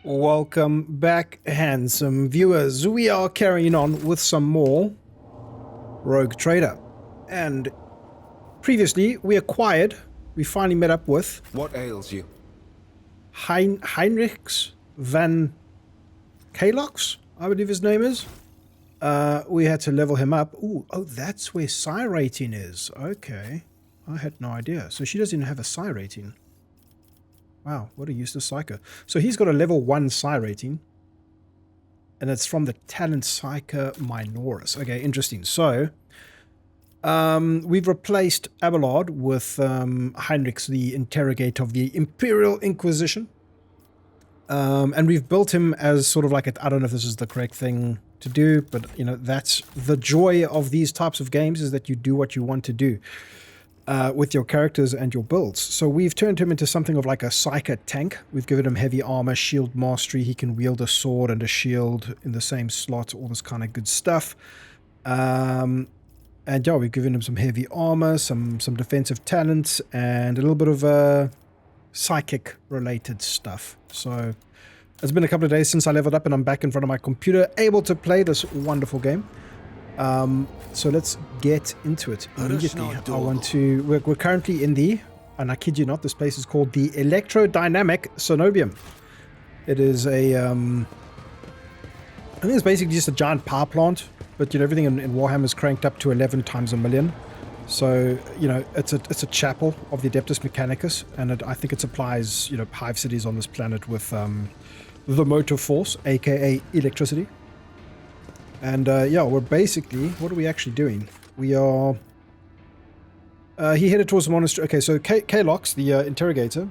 Welcome back, handsome viewers. We are carrying on with some more Rogue Trader. And previously, we finally met up with... What ails you? Heinrichs van Kalox, I believe his name is. We had to level him up. Ooh, oh, that's where psi rating is. Okay. I had no idea. So she doesn't even have a psi rating. Wow, what a useless psyker. So he's got a level 1 psi rating. And it's from the talent Rykad Minoris. Okay, interesting. So, we've replaced Abelard with Heinrichs, the interrogator of the Imperial Inquisition. And we've built him as sort of like I don't know if this is the correct thing to do, but, you know, that's the joy of these types of games, is that you do what you want to do. With your characters and your builds. So we've turned him into something of like a psyker tank. We've given him heavy armor, shield mastery. He can wield a sword and a shield in the same slot, all this kind of good stuff. And yeah, we've given him some heavy armor, some defensive talents, and a little bit of psychic related stuff. So it's been a couple of days since I leveled up and I'm back in front of my computer, able to play this wonderful game. So let's get into it immediately. We're currently in the, and I kid you not, this place is called the Electrodynamic Cenobium. It is a, I think it's basically just a giant power plant, but you know, everything in Warhammer is cranked up to 11 times a million. So, you know, it's a chapel of the Adeptus Mechanicus, and I think it supplies, you know, hive cities on this planet with, the motive force, aka electricity. And yeah, we're basically, what are we actually doing? We are, he headed towards the monastery. Okay, so Kalox, the interrogator,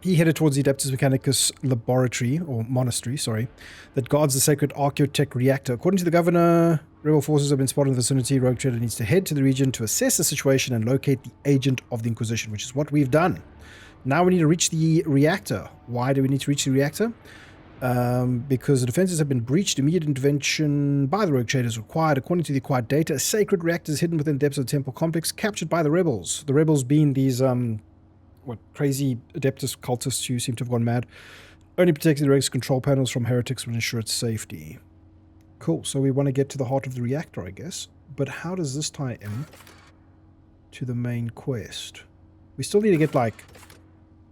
he headed towards the Adeptus Mechanicus laboratory, or monastery, sorry, that guards the sacred Archaeotech reactor. According to the governor, rebel forces have been spotted in the vicinity. Rogue Trader needs to head to the region to assess the situation and locate the agent of the Inquisition, which is what we've done. Now we need to reach the reactor. Why do we need to reach the reactor? Because the defenses have been breached. Immediate intervention by the Rogue Trader is required. According to the acquired data, a sacred reactor is hidden within the depths of the temple complex, captured by the rebels. The rebels being these, crazy Adeptus cultists who seem to have gone mad. Only protecting the Reg's control panels from heretics will ensure its safety. Cool, so we want to get to the heart of the reactor, I guess. But how does this tie in to the main quest? We still need to get, like,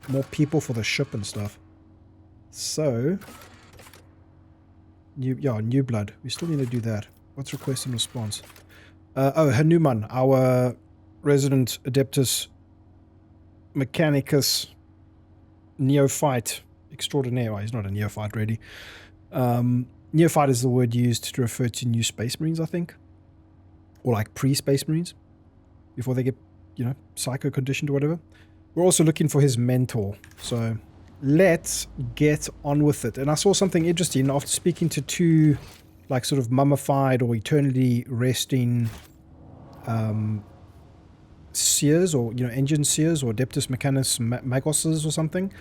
more people for the ship and stuff. So, new blood. We still need to do that. What's request and response? Hanuman, our resident Adeptus Mechanicus neophyte extraordinaire. Well, he's not a neophyte, really. Neophyte is the word used to refer to new Space Marines, I think. Or like pre-Space Marines. Before they get, you know, psycho-conditioned or whatever. We're also looking for his mentor, so... let's get on with it. And I saw something interesting after speaking to two, like, sort of mummified or eternally resting seers, or, you know, engine seers, or Adeptus Mechanicus Magoses or something.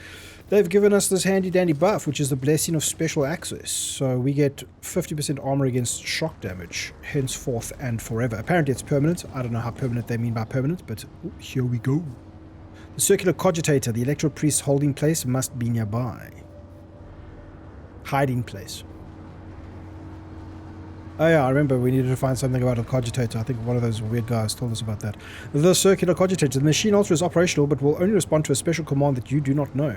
They've given us this handy dandy buff, which is the blessing of special access. So we get 50% armor against shock damage, henceforth and forever. Apparently it's permanent. I don't know how permanent they mean by permanent, but here we go. The circular cogitator, the electro priest's holding place, must be nearby. Hiding place. Oh yeah, I remember we needed to find something about a cogitator. I think one of those weird guys told us about that. The circular cogitator. The machine altar is operational, but will only respond to a special command that you do not know.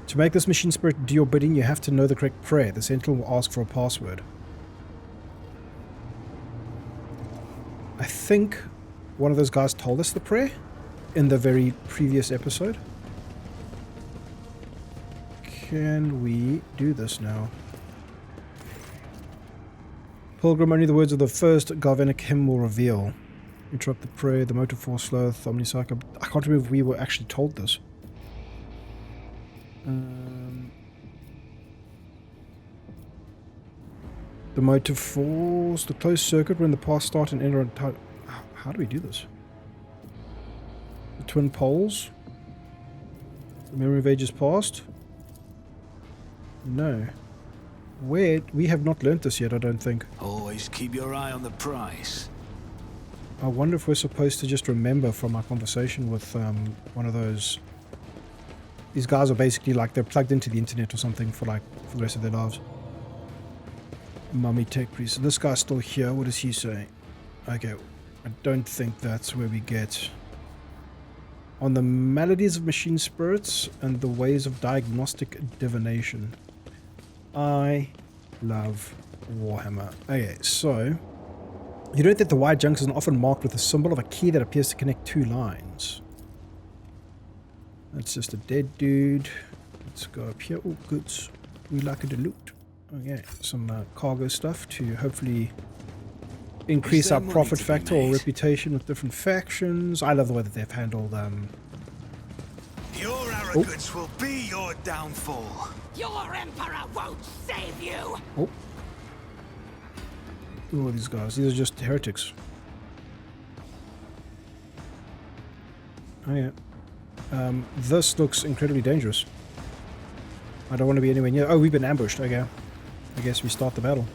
To make this machine spirit do your bidding, you have to know the correct prayer. The sentinel will ask for a password. I think one of those guys told us the prayer in the very previous episode. Can we do this now? Pilgrim, only the words of the first Galvanic hymn will reveal. Interrupt the prayer, the motive force sloth, omnisarca. I can't remember if we were actually told this. The motive force, the closed circuit when the path start and enter on time. How do we do this? The twin poles? The memory of ages past? No. Where? We have not learnt this yet, I don't think. Always keep your eye on the price. I wonder if we're supposed to just remember from our conversation with one of those These guys are basically like they're plugged into the internet or something for the rest of their lives. Mummy tech priest. So this guy's still here. What does he say? Okay, I don't think that's where we get on the maladies of machine spirits and the ways of diagnostic divination. I love Warhammer. Okay, so you note that the wide junction is often marked with a symbol of a key that appears to connect two lines. That's just a dead dude. Let's go up here. Oh, goods. We like it to loot. Okay, some cargo stuff to hopefully increase our profit factor or reputation with different factions. I love the way that they've handled Your arrogance will be your downfall. Your emperor won't save you. Oh. Who are these guys? These are just heretics. Oh yeah. This looks incredibly dangerous. I don't want to be anywhere near. Oh, we've been ambushed. Okay. I guess we start the battle.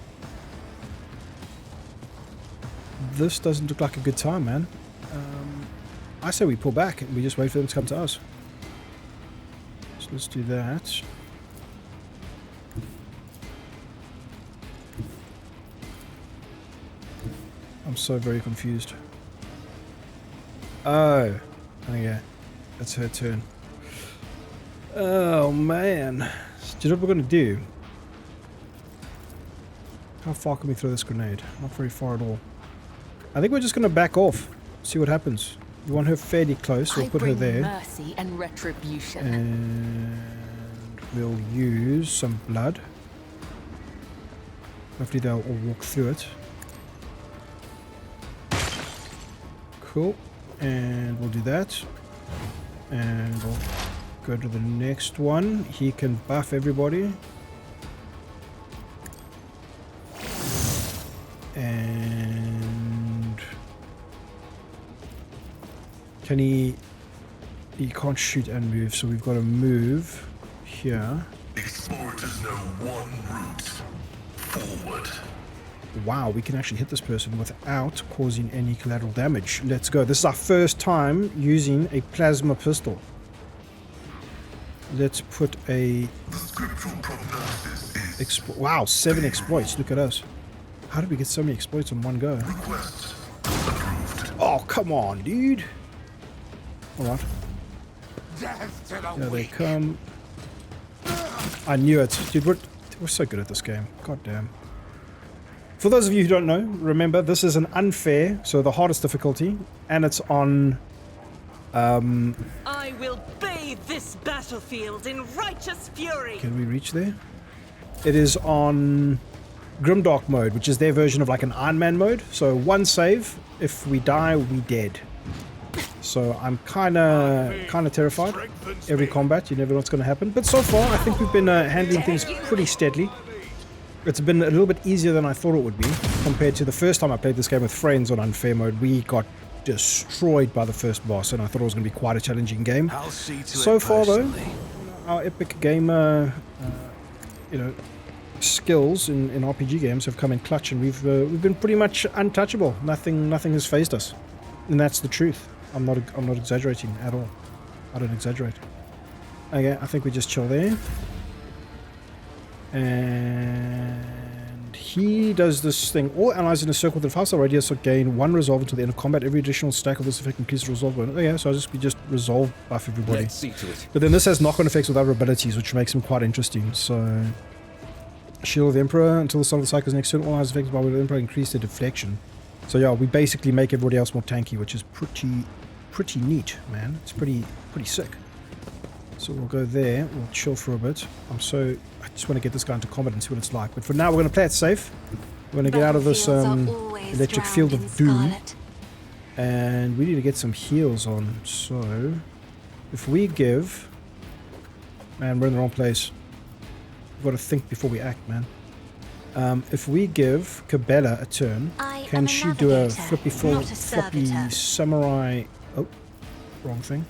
This doesn't look like a good time, man. I say we pull back and we just wait for them to come to us. So let's do that. I'm so very confused. Oh. Okay. That's her turn. Oh, man. Do you know what we're going to do? How far can we throw this grenade? Not very far at all. I think we're just going to back off. See what happens. We want her fairly close. We'll put her there. Mercy and retribution. And we'll use some blood. Hopefully they'll all walk through it. Cool. And we'll do that. And we'll go to the next one. He can buff everybody. And can he can't shoot and move, so we've got to move here. Explorers know one route forward. Wow, we can actually hit this person without causing any collateral damage. Let's go. This is our first time using a plasma pistol. Let's put a... The scriptural prognosis is... Wow, 7 exploits. Look at us. How did we get so many exploits in one go? Request approved. Oh, come on, dude. Alright. Death to the There they weak. come. I knew it. Dude, we're so good at this game. God damn. For those of you who don't know, remember, this is an unfair, so the hardest difficulty, and it's on... I will bathe this battlefield in righteous fury. Can we reach there? It is on Grimdark mode, which is their version of like an Iron Man mode. So one save, if we die, we dead. So I'm kind of terrified. Every combat, you never know what's going to happen. But so far, I think we've been handling things pretty steadily. It's been a little bit easier than I thought it would be compared to the first time I played this game with friends on unfair mode. We got destroyed by the first boss, and I thought it was going to be quite a challenging game. I'll see to So it far, though, personally. our epic gamer, skills in RPG games have come in clutch, and we've been pretty much untouchable. Nothing has fazed us, and that's the truth. I'm not exaggerating at all. I don't exaggerate. Okay, I think we just chill there. And he does this thing. All allies in a circle with a 5-star radius will gain 1 resolve until the end of combat. Every additional stack of this effect increases resolve bonus. Oh yeah, so we just resolve buff everybody. Let's see to it. But then this has knock-on effects with other abilities, which makes them quite interesting. So, Shield of the Emperor. Until the start of the cycle is next turn, all allies affected by the Emperor increase their deflection. So yeah, we basically make everybody else more tanky, which is pretty neat, man. It's pretty sick. So we'll go there, we'll chill for a bit. I just want to get this guy into combat and see what it's like. But for now, we're going to play it safe. We're going to get out of this electric field of doom. And we need to get some heals on. So, if we give... Man, we're in the wrong place. We've got to think before we act, man. If we give Cabela a turn, can she do a floppy samurai... Oh, wrong thing.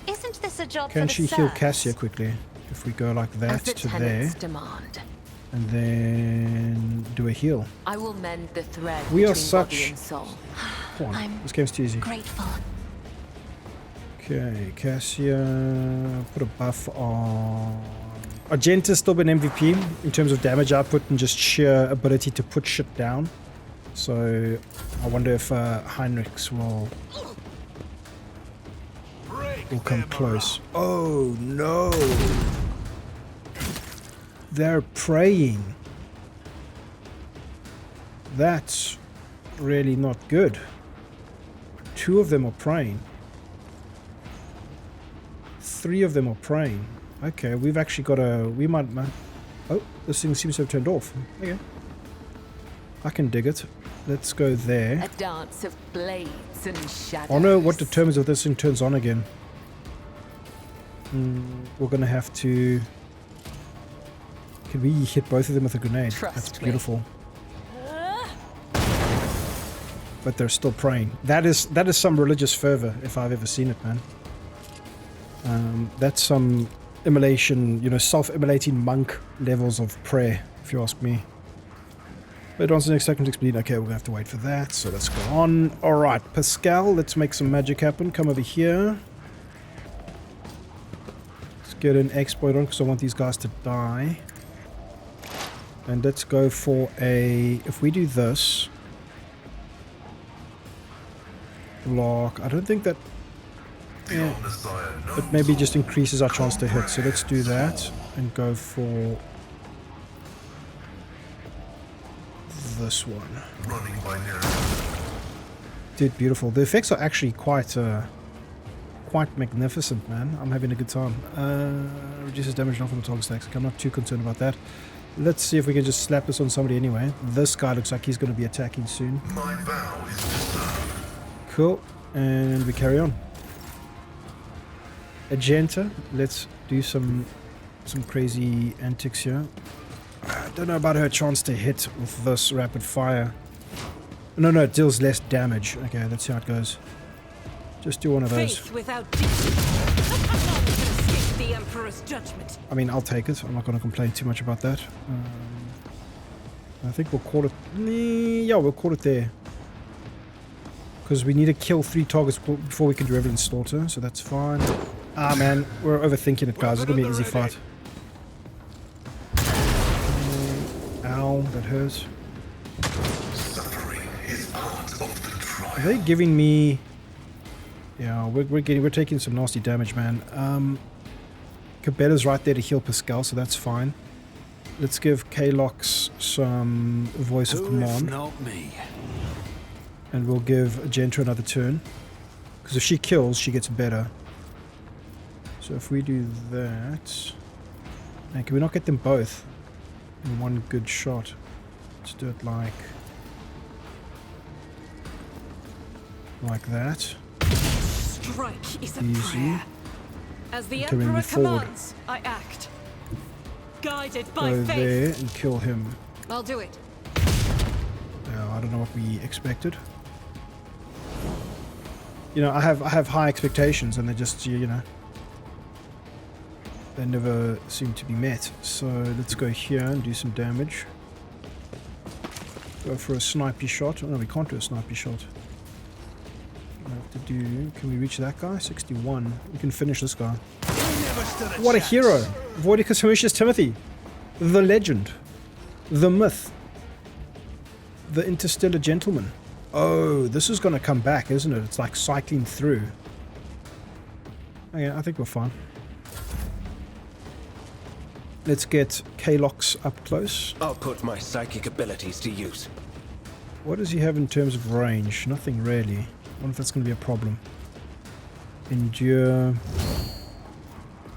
Isn't this a job Can for she the heal serfs? Cassia quickly? If we go like that As the to there, tenants demand. and then do a heal. I will mend the thread We are between body such- and soul. Come on, I'm this game's too easy. Grateful. Okay, Cassia, put a buff on. Argenta's still been MVP in terms of damage output and just sheer ability to put shit down. So I wonder if Heinrichs will come close. Oh no! They're praying. That's really not good. 2 of them are praying. 3 of them are praying. Okay, we've actually got a... We might... Oh, this thing seems to have turned off. Okay. I can dig it. Let's go there. A dance of blades and shadows. I wonder what determines if this thing turns on again. We're going to have to... Can we hit both of them with a grenade? That's beautiful. But they're still praying. That is some religious fervor, if I've ever seen it, man. That's some immolation, you know, self-immolating monk levels of prayer, if you ask me. But on to the next second expedient. Okay, we're gonna have to wait for that, so let's go on. Alright, Pascal, let's make some magic happen. Come over here. Let's get an exploit on because I want these guys to die. And let's go for a... If we do this... Block... I don't think that... Yeah, but maybe just increases our chance to hit. So let's do that and go for this one. Dude, beautiful. The effects are actually quite magnificent, man. I'm having a good time. Reduces damage not from the target stacks. I'm not too concerned about that. Let's see if we can just slap this on somebody anyway. This guy looks like he's going to be attacking soon. My vow is to serve. Cool, and we carry on. Agenta, let's do some crazy antics here. I don't know about her chance to hit with this rapid fire. No, it deals less damage. Okay, let's see how it goes. Just do one of those. Faith without duty. How long can escape the Emperor's judgment? I mean, I'll take it. I'm not going to complain too much about that. I think we'll call it... Yeah, we'll call it there. Because we need to kill 3 targets before we can do Revenant Slaughter, so that's fine. Ah man, we're overthinking it, guys. It's gonna be an easy fight. Ow, that hurts. Suffering is part of the trial. Are they giving me... Yeah, we're taking some nasty damage, man. Cabella's right there to heal Pascal, so that's fine. Let's give Kalox some voice of command. Not me. And we'll give Agenta another turn. Because if she kills, she gets better. So if we do that... Man, can we not get them both in one good shot? Let's do it like that. Strike is a prayer. As the Emperor commands, I act. Guided by Go faith. there and kill him. I'll do it. I don't know what we expected. You know, I have high expectations, and they just, you know, they never seem to be met. So let's go here and do some damage. Go for a snipey shot. Oh, no, we can't do a snipey shot. I have to do... Can we reach that guy? 61. We can finish this guy. What a hero! Voidicus Horatius Timothy. The legend. The myth. The interstellar gentleman. Oh, this is going to come back, isn't it? It's like cycling through. Okay, I think we're fine. Let's get Kalox up close. I'll put my psychic abilities to use. What does he have in terms of range? Nothing really. I wonder if that's going to be a problem. Endure.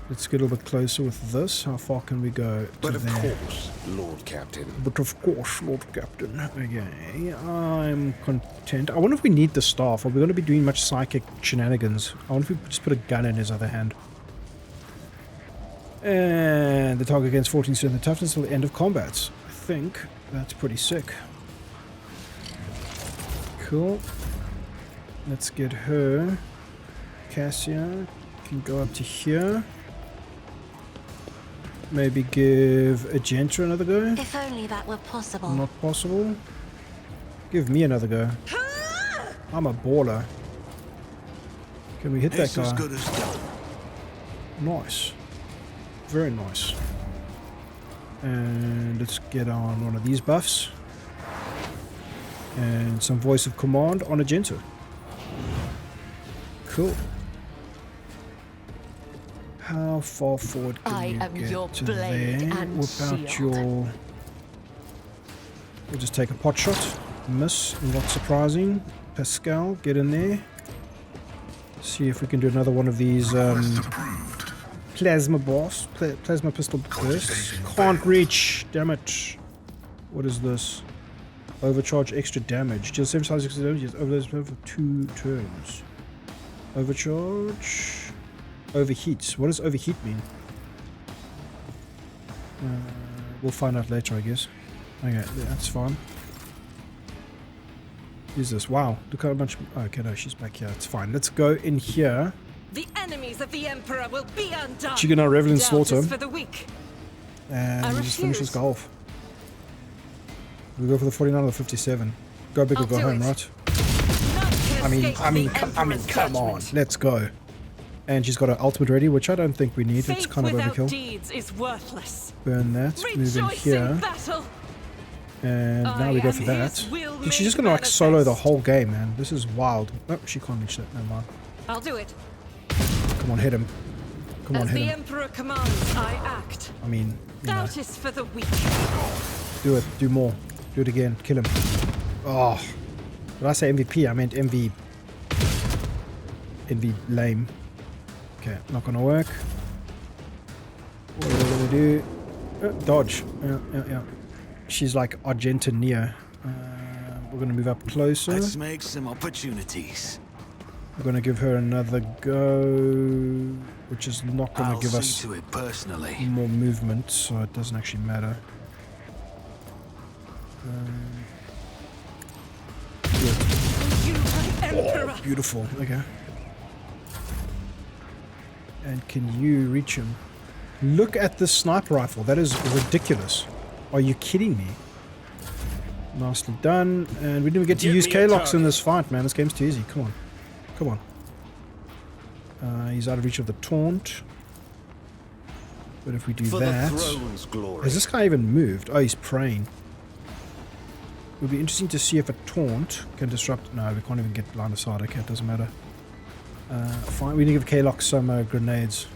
Let's get a little bit closer with this. How far can we go to But of there? course, Lord Captain. But of course, Lord Captain. Okay, I'm content. I wonder if we need the staff. Are we going to be doing much psychic shenanigans? I wonder if we just put a gun in his other hand. And the target gains 14% of the toughness until the end of combat. I think that's pretty sick. Cool. Let's get her. Cassia can go up to here. Maybe give Agenta another go. If only that were possible. Not possible. Give me another go. I'm a baller. Can we hit that It's as guy? good as done. Nice. Very nice. And let's get on one of these buffs. And some voice of command on Agento. Cool. How far forward can I you am get your to blade there? and What about shield. your... We'll just take a pot shot. Miss, not surprising. Pascal, get in there. See if we can do another one of these plasma boss, plasma pistol bursts. Can't reach, damn it. What is this? Overcharge extra damage. Deal 7 times extra damage. Yes, overload for 2 turns. Overcharge. Overheat. What does overheat mean? We'll find out later, I guess. Okay, that's fine. Use this. Wow, look how much. Okay, no, she's back here. It's fine. Let's go in here. The enemies of the Emperor will be undone. Chicken our revel in Doubt slaughter. is for the weak. And I we just finish this refuse. guy off. We go for the 49 or the 57. Go big or I'll go do home, it. right? None can escape the Emperor's come on. judgment. Let's go. And she's got her ultimate ready, which I don't think we need. It's Faith kind of without overkill. deeds is worthless. Burn that. Move in Rejoice in here. battle. And now I we go am for that. his will She's made just gonna like solo the manifest. whole game, man. This is wild. Oh, she can't reach that. Never mind. I'll do it. Come on, hit him. Come on, As hit the him. Emperor commands, I act. I mean, you know, Doubt is for the weak. do it. Do more. Do it again. Kill him. Oh. Did I say MVP? I meant MV. MV lame. Okay, not gonna work. What are we gonna do? Dodge. Yeah. She's like Argentina. We're gonna move up closer. Let's make some opportunities. We're gonna give her another go, which is not gonna I'll give see us to it personally. more movement, so it doesn't actually matter. You, my Emperor. Beautiful. Okay. And can you reach him? Look at this sniper rifle. That is ridiculous. Are you kidding me? Nicely done. And we didn't get to Give use me a K-Locks in target. this fight, man. This game's too easy. Come on. Come on. He's out of reach of the taunt. But if we do For that... the throne's glory. Has this guy even moved? Oh, he's praying. It would be interesting to see if a taunt can disrupt... No, we can't even get line of sight. Okay, it doesn't matter. Fine, we need to give K-Lock some grenades.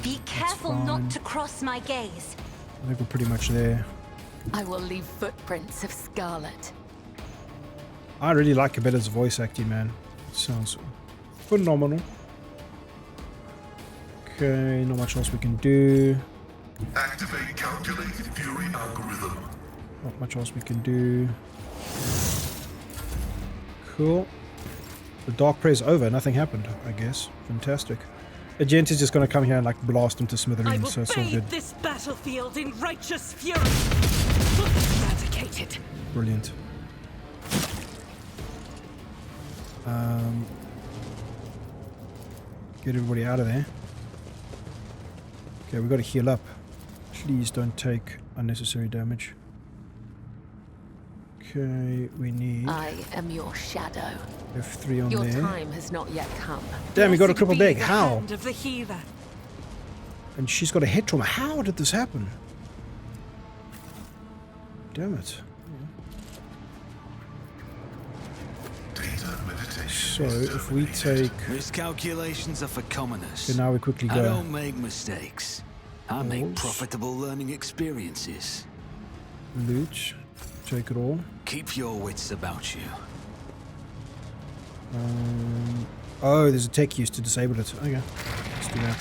Be careful fine. not to cross my gaze. I think we're pretty much there. I will leave footprints of scarlet. I really like Cabella's voice acting, man. It sounds phenomenal. Okay, not much else we can do. Activate calculated fury algorithm. Not much else we can do. Cool. The dark pray's over. Nothing happened, I guess. Fantastic. Agent is just going to come here and like blast him to I smithereens, will so it's all good. bathe this battlefield in righteous fury. Eradicated. Brilliant. Get everybody out of there. Okay, we've got to heal up. Please don't take unnecessary damage. Okay, we need I am your shadow. F3 on Your there. time has not yet come. Damn, we got a Blessed triple be bag. the How? hand of the healer. And she's got a head trauma. How did this happen? Damn it. Data meditation. So, if we take... Miscalculations are for commoners. Okay, now we quickly I go. don't make mistakes. I make Pause. profitable learning experiences. Loot. Take it all. Keep your wits about you. Oh, there's a tech use to disable it. Okay, let's do that.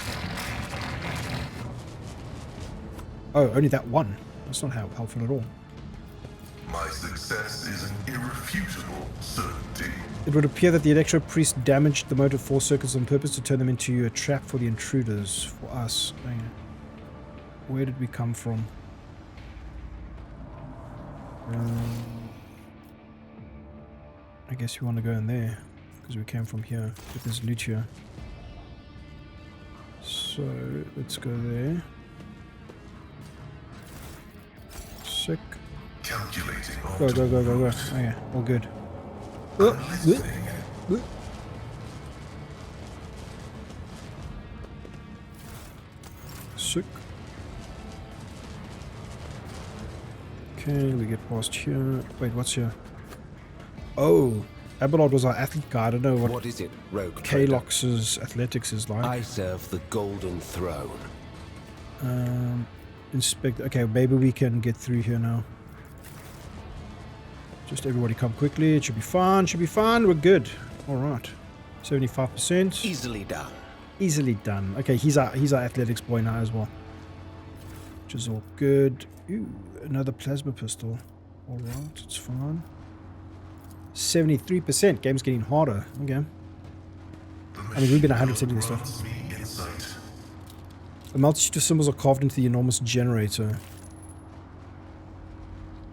Oh, only that one. That's not helpful at all. My success is an irrefutable certainty. It would appear that the Electro Priest damaged the motive force circuits on purpose to turn them into a trap for the intruders, for us. Okay. Where did we come from? I guess we want to go in there, because we came from here, but there's loot here. So, let's go there. Sick. Calculating Go, go, go, go, go. Okay, all good. Oh, Listening. Sick. Okay, we get past here. Wait, what's here? Oh, Abelard was our athlete guy. I don't know What is it, rogue trader? Kalox's athletics is like. I serve the Golden Throne. Inspect. Okay, maybe we can get through here now. Just everybody come quickly. It should be fine. Should be fine. We're good. All right. 75%. Easily done. Easily done. Okay, he's our athletics boy now as well. Which is all good. Ooh, another plasma pistol. All right, it's fine. 73%. Game's getting harder. Okay. I mean, we've been 100% of this stuff. A multitude of symbols are carved into the enormous generator.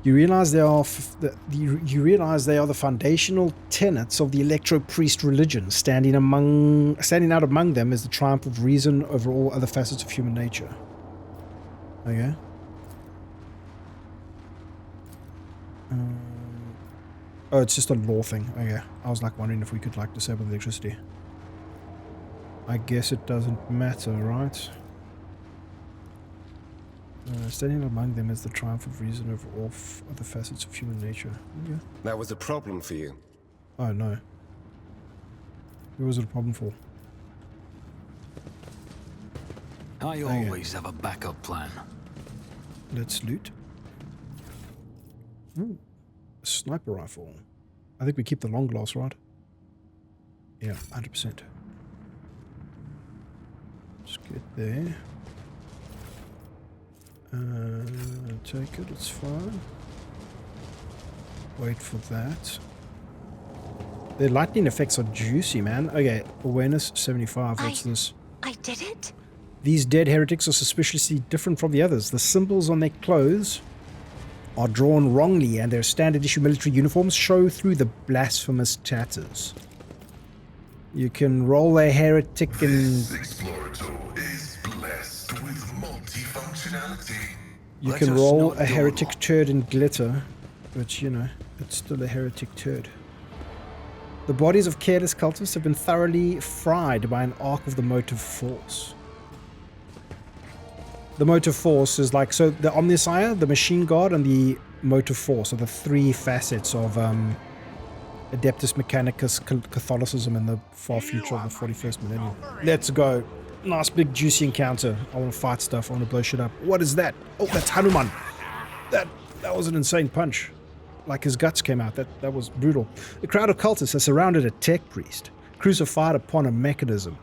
You realize they are the foundational tenets of the electro-priest religion. Standing out among them is the triumph of reason over all other facets of human nature. Okay. Oh, it's just a law thing. Okay. I was like wondering if we could like disable the electricity. I guess it doesn't matter, right? Standing among them is the triumph of reason over all other facets of human nature. Okay. That was a problem for you. Oh no. Who was it a problem for? I always have a backup plan. Let's loot. Ooh, a sniper rifle. I think we keep the long glass, right? Yeah, 100%. Let's get there. Take it, it's fine. Wait for that. The lightning effects are juicy, man. Okay, awareness 75. What's this? I did it? These dead heretics are suspiciously different from the others. The symbols on their clothes are drawn wrongly, and their standard issue military uniforms show through the blasphemous tatters. You can roll a heretic and... This Explorator is blessed with multifunctionality. You Let can us roll not a heretic dawdle. turd in glitter, but you know, it's still a heretic turd. The bodies of careless cultists have been thoroughly fried by an arc of the motive force. The motive force is like, so the Omnisire, the Machine Guard, and the motive force are the three facets of Adeptus Mechanicus, Catholicism, and the far future of the 41st millennium. Let's go. Nice big juicy encounter. I want to fight stuff. I want to blow shit up. What is that? Oh, that's Hanuman. That was an insane punch. Like his guts came out. That was brutal. The crowd of cultists has surrounded a tech priest, crucified upon a mechanism.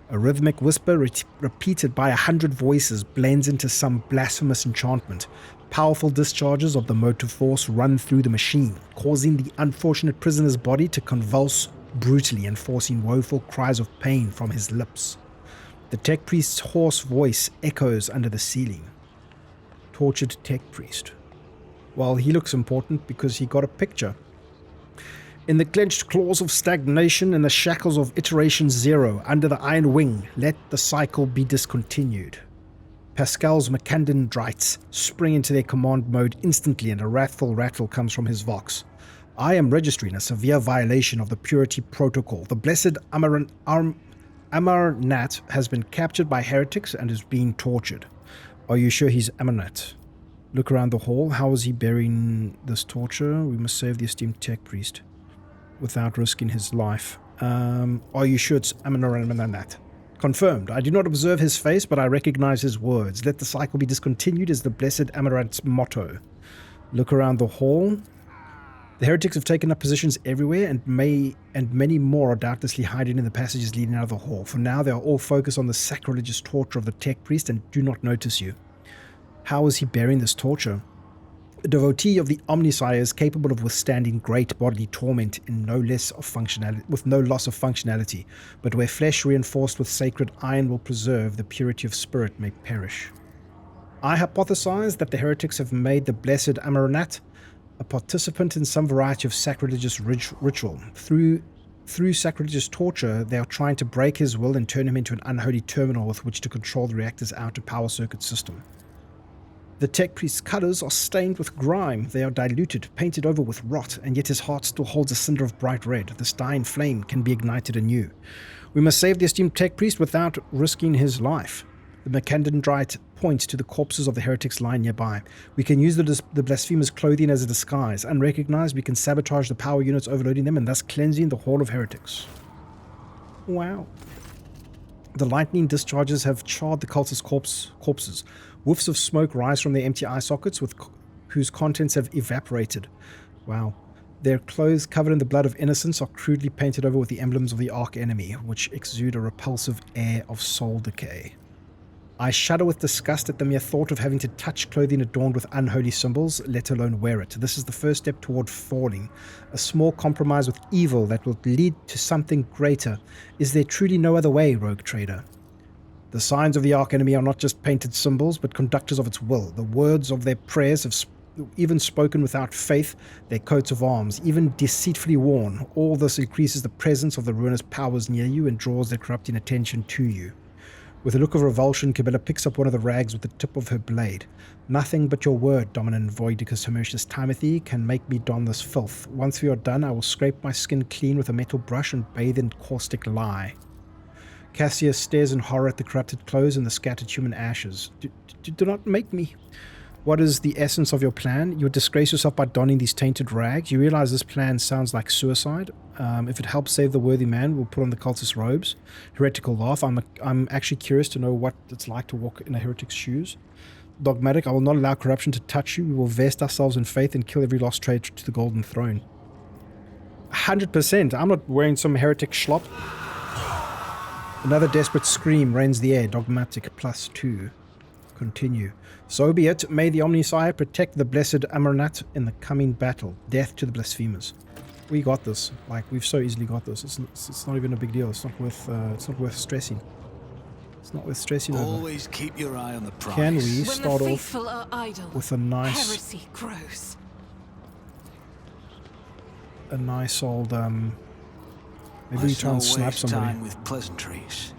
A rhythmic whisper repeated by 100 voices blends into some blasphemous enchantment. Powerful discharges of the motive force run through the machine, causing the unfortunate prisoner's body to convulse brutally and forcing woeful cries of pain from his lips. The tech priest's hoarse voice echoes under the ceiling. Tortured tech priest. Well, he looks important because he got a picture. In the clenched claws of stagnation and the shackles of iteration zero, under the iron wing, let the cycle be discontinued. Pascal's Macandendrites spring into their command mode instantly, and a wrathful rattle comes from his vox. I am registering a severe violation of the purity protocol. The blessed Amarnat has been captured by heretics and is being tortured. Are you sure he's Amarnat? Look around the hall. How is he bearing this torture? We must save the esteemed tech priest without risking his life. Are you sure it's Amarnat? Confirmed. I do not observe his face, but I recognize his words. Let the cycle be discontinued is the blessed Amarant's motto. Look around the hall. The heretics have taken up positions everywhere, and many more are doubtlessly hiding in the passages leading out of the hall. For now, they are all focused on the sacrilegious torture of the tech priest and do not notice you. How is he bearing this torture? A devotee of the Omnisire is capable of withstanding great bodily torment in with no loss of functionality, but where flesh reinforced with sacred iron will preserve, the purity of spirit may perish. I hypothesize that the heretics have made the blessed Amarnat a participant in some variety of sacrilegious ritual. Through sacrilegious torture, they are trying to break his will and turn him into an unholy terminal with which to control the reactor's outer power circuit system. The tech priest's colors are stained with grime. They are diluted, painted over with rot, and yet his heart still holds a cinder of bright red. This dying flame can be ignited anew. We must save the esteemed tech priest without risking his life. The Macandendrite points to the corpses of the heretics lying nearby. We can use the blasphemer's clothing as a disguise. Unrecognized, we can sabotage the power units overloading them and thus cleansing the hall of heretics. Wow. The lightning discharges have charred the cultists' corpses. Whiffs of smoke rise from their empty eye sockets whose contents have evaporated. Wow. Their clothes, covered in the blood of innocents, are crudely painted over with the emblems of the arch-enemy, which exude a repulsive air of soul decay. I shudder with disgust at the mere thought of having to touch clothing adorned with unholy symbols, let alone wear it. This is the first step toward falling, a small compromise with evil that will lead to something greater. Is there truly no other way, rogue trader? The signs of the arch-enemy are not just painted symbols, but conductors of its will. The words of their prayers have even spoken without faith, their coats of arms, even deceitfully worn. All this increases the presence of the ruinous powers near you and draws their corrupting attention to you. With a look of revulsion, Cabela picks up one of the rags with the tip of her blade. Nothing but your word, Dominant Voidicus Hermetius Timothy, can make me don this filth. Once we are done, I will scrape my skin clean with a metal brush and bathe in caustic lye. Cassius stares in horror at the corrupted clothes and the scattered human ashes. Do not make me. What is the essence of your plan? You would disgrace yourself by donning these tainted rags. You realize this plan sounds like suicide. If it helps save the worthy man, we'll put on the cultist robes. Heretical laugh. I'm actually curious to know what it's like to walk in a heretic's shoes. Dogmatic. I will not allow corruption to touch you. We will vest ourselves in faith and kill every lost traitor to the golden throne. 100%. I'm not wearing some heretic schlop. Another desperate scream rends the air. Dogmatic +2. Continue. So be it. May the Omnisire protect the blessed Amarnat in the coming battle. Death to the blasphemers. We got this. Like, we've so easily got this. It's not even a big deal. It's not worth stressing. It's not worth stressing over. Always keep your eye on the prize. Can we When start the off faithful are idle, with a nice heresy grows. old maybe we try and snipe somebody. Time with pleasantries.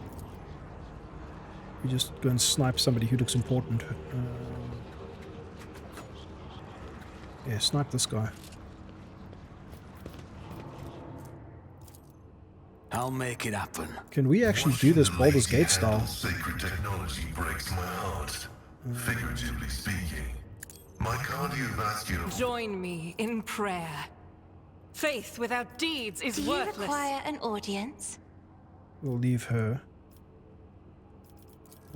We just go and snipe somebody who looks important. Yeah, snipe this guy. I'll make it happen. Can we actually do this Baldur's Gate style? Sacred technology breaks my heart. Figuratively speaking, my cardiovascular. Join me in prayer. Faith without deeds is Do you worthless. require an audience? We'll leave her.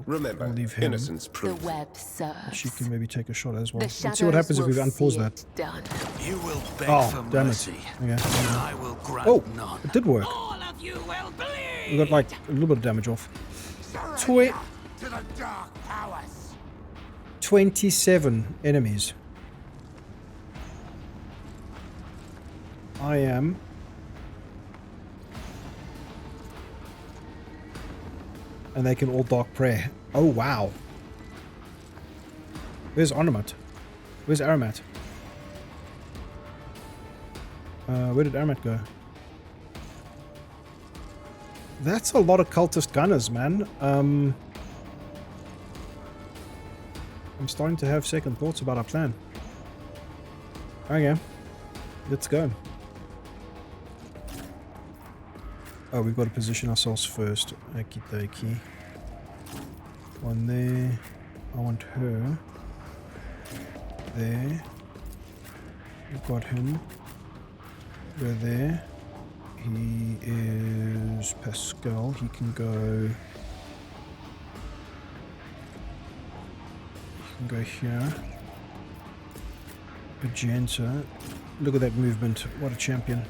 Remember, I'll leave him. innocence The proof. web serves. She can maybe take a shot as well. The Let's see what happens if we shadows will unpause see that. it done. You will beg Oh, for damn it. mercy. Okay. And I will grant Oh, none. it did work. All of you will bleed. We got like a little bit of damage off. To the dark powers. 27 enemies. I am. And they can all dark prayer. Oh wow. Where's Ornament? Where's Aramat? Where did Aramat go? That's a lot of cultist gunners, man. I'm starting to have second thoughts about our plan. Okay. Let's go. Oh, we've got to position ourselves first. Okie dokie. One there. I want her. There. We've got him. Go there. He is Pascal. He can go. He can go here. Magenta. Look at that movement. What a champion.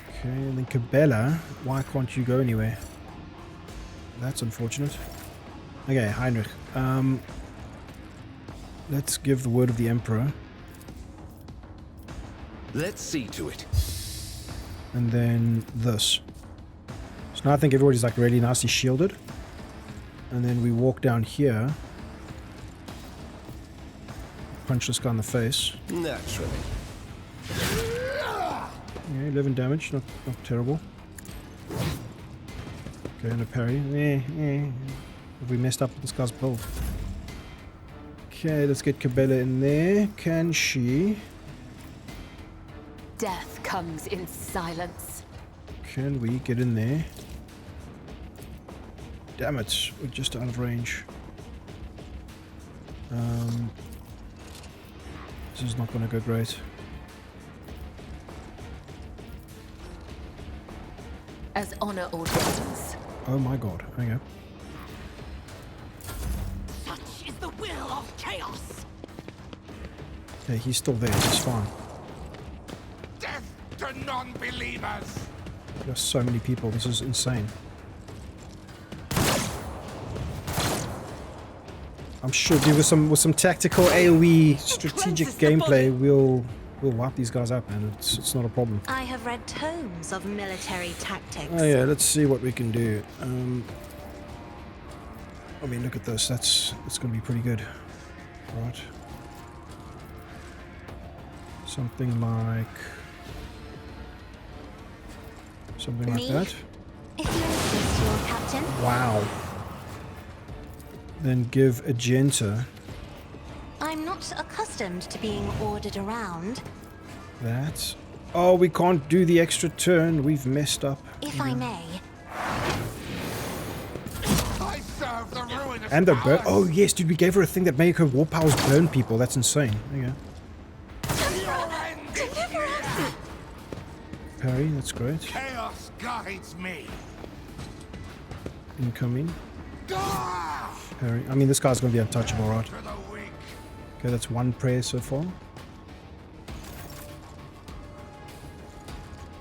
Okay, and then Cabela. Why can't you go anywhere? That's unfortunate. Okay, Heinrich. Let's give the word of the Emperor. Let's see to it. And then this. So now I think everybody's like really nicely shielded. And then we walk down here. Punch this guy in the face. Naturally. Yeah, 11 damage, not terrible. Okay, and a parry. Have we messed up with this guy's build? Okay, let's get Cabela in there. Can she? Death comes in silence. Can we get in there? Damn it, we're just out of range. This is not going to go great. As honor ordains. Oh my god, okay. Such is the will of chaos. Okay, he's still there, it's fine. Death to non-believers! There's so many people, this is insane. I'm sure with some tactical AoE strategic gameplay, we'll wipe these guys up, man. It's not a problem. I have read tomes of military tactics. Oh yeah, let's see what we can do. I mean, look at this. That's going to be pretty good, right? Something like that. If you insist, Lord Captain. Wow. Then give Agenta I'm not accustomed to being ordered around. that. Oh, we can't do the extra turn. We've messed up. If I may. I serve the ruinous And the burn. powers. Oh yes, dude, we gave her a thing that made her war powers burn people. That's insane. There you go. Deliver us! Parry, that's great. Chaos guides me. Incoming. Ah! Parry. I mean, this guy's going to be untouchable, right? To the weak. Okay, that's one prayer so far.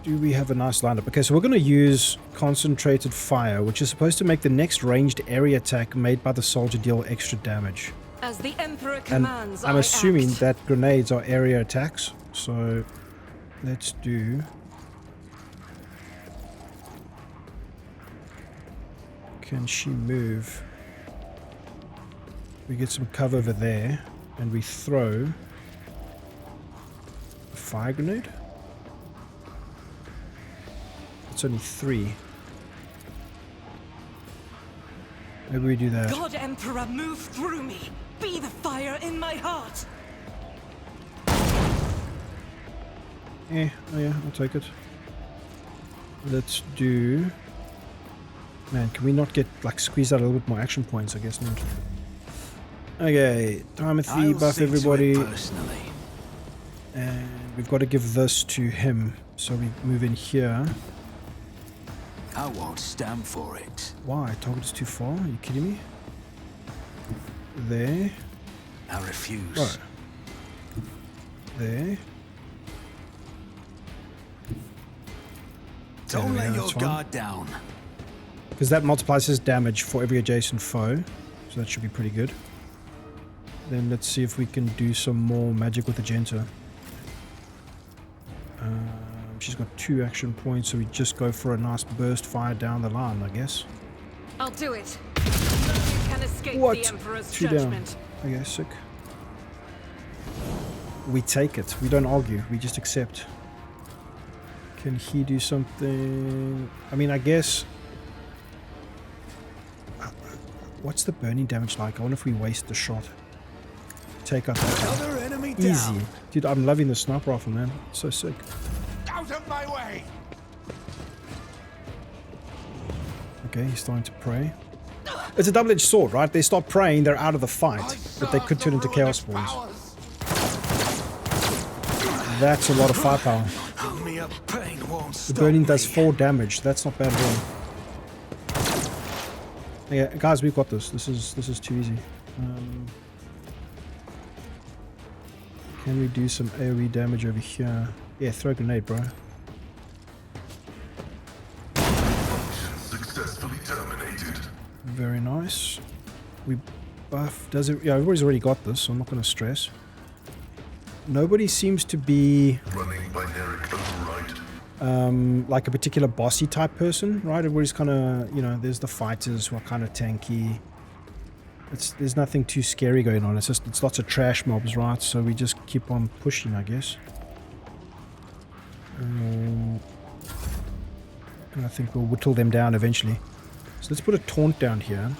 Do we have a nice lineup? Okay, so we're going to use concentrated fire, which is supposed to make the next ranged area attack made by the soldier deal extra damage. As the Emperor And commands, I'm I assuming act. that grenades are area attacks. So let's do... Can she move? We get some cover over there, and we throw a fire grenade. It's only 3. Maybe we do that. God Emperor, move through me. Be the fire in my heart. Oh yeah, I'll take it. Let's do... Man, can we not get, like, squeeze out a little bit more action points? I guess not. Okay, Timothy, I'll buff see to it everybody. personally. And we've got to give this to him. So we move in here. I won't stand for it. Why? Target is too far? Are you kidding me? There. I refuse. Right. There. Don't There we let go, your that's fine. guard down. Because that multiplies his damage for every adjacent foe. So that should be pretty good. Then let's see if we can do some more magic with Agenta. She's got 2 action points, so we just go for a nice burst fire down the line, I guess. I'll do it. Nothing can escape What? the Emperor's 2 down. judgment. Okay, sick. We take it. We don't argue. We just accept. Can he do something? I mean, I guess... What's the burning damage like? I wonder if we waste the shot. Take out that guy. Another enemy Easy. down. Dude, I'm loving the sniper rifle, man. It's so sick. Out of my way! Okay, he's starting to pray. It's a double-edged sword, right? They stop praying, they're out of the fight. But they could turn into chaos spawns. That's a lot of firepower. Army of pain won't The stop burning does me. 4 damage. That's not bad at all. Yeah, guys, we've got this. This is too easy. Can we do some AoE damage over here? Yeah, throw a grenade, bro. Successfully terminated. Very nice. We buff. Does it? Yeah, everybody's already got this, so I'm not going to stress. Nobody seems to be Running binary override. like a particular bossy type person, right? Everybody's kind of, you know, there's the fighters who are kind of tanky. There's nothing too scary going on. It's lots of trash mobs, right? So we just keep on pushing, I guess. And I think we'll whittle them down eventually. So let's put a taunt down here.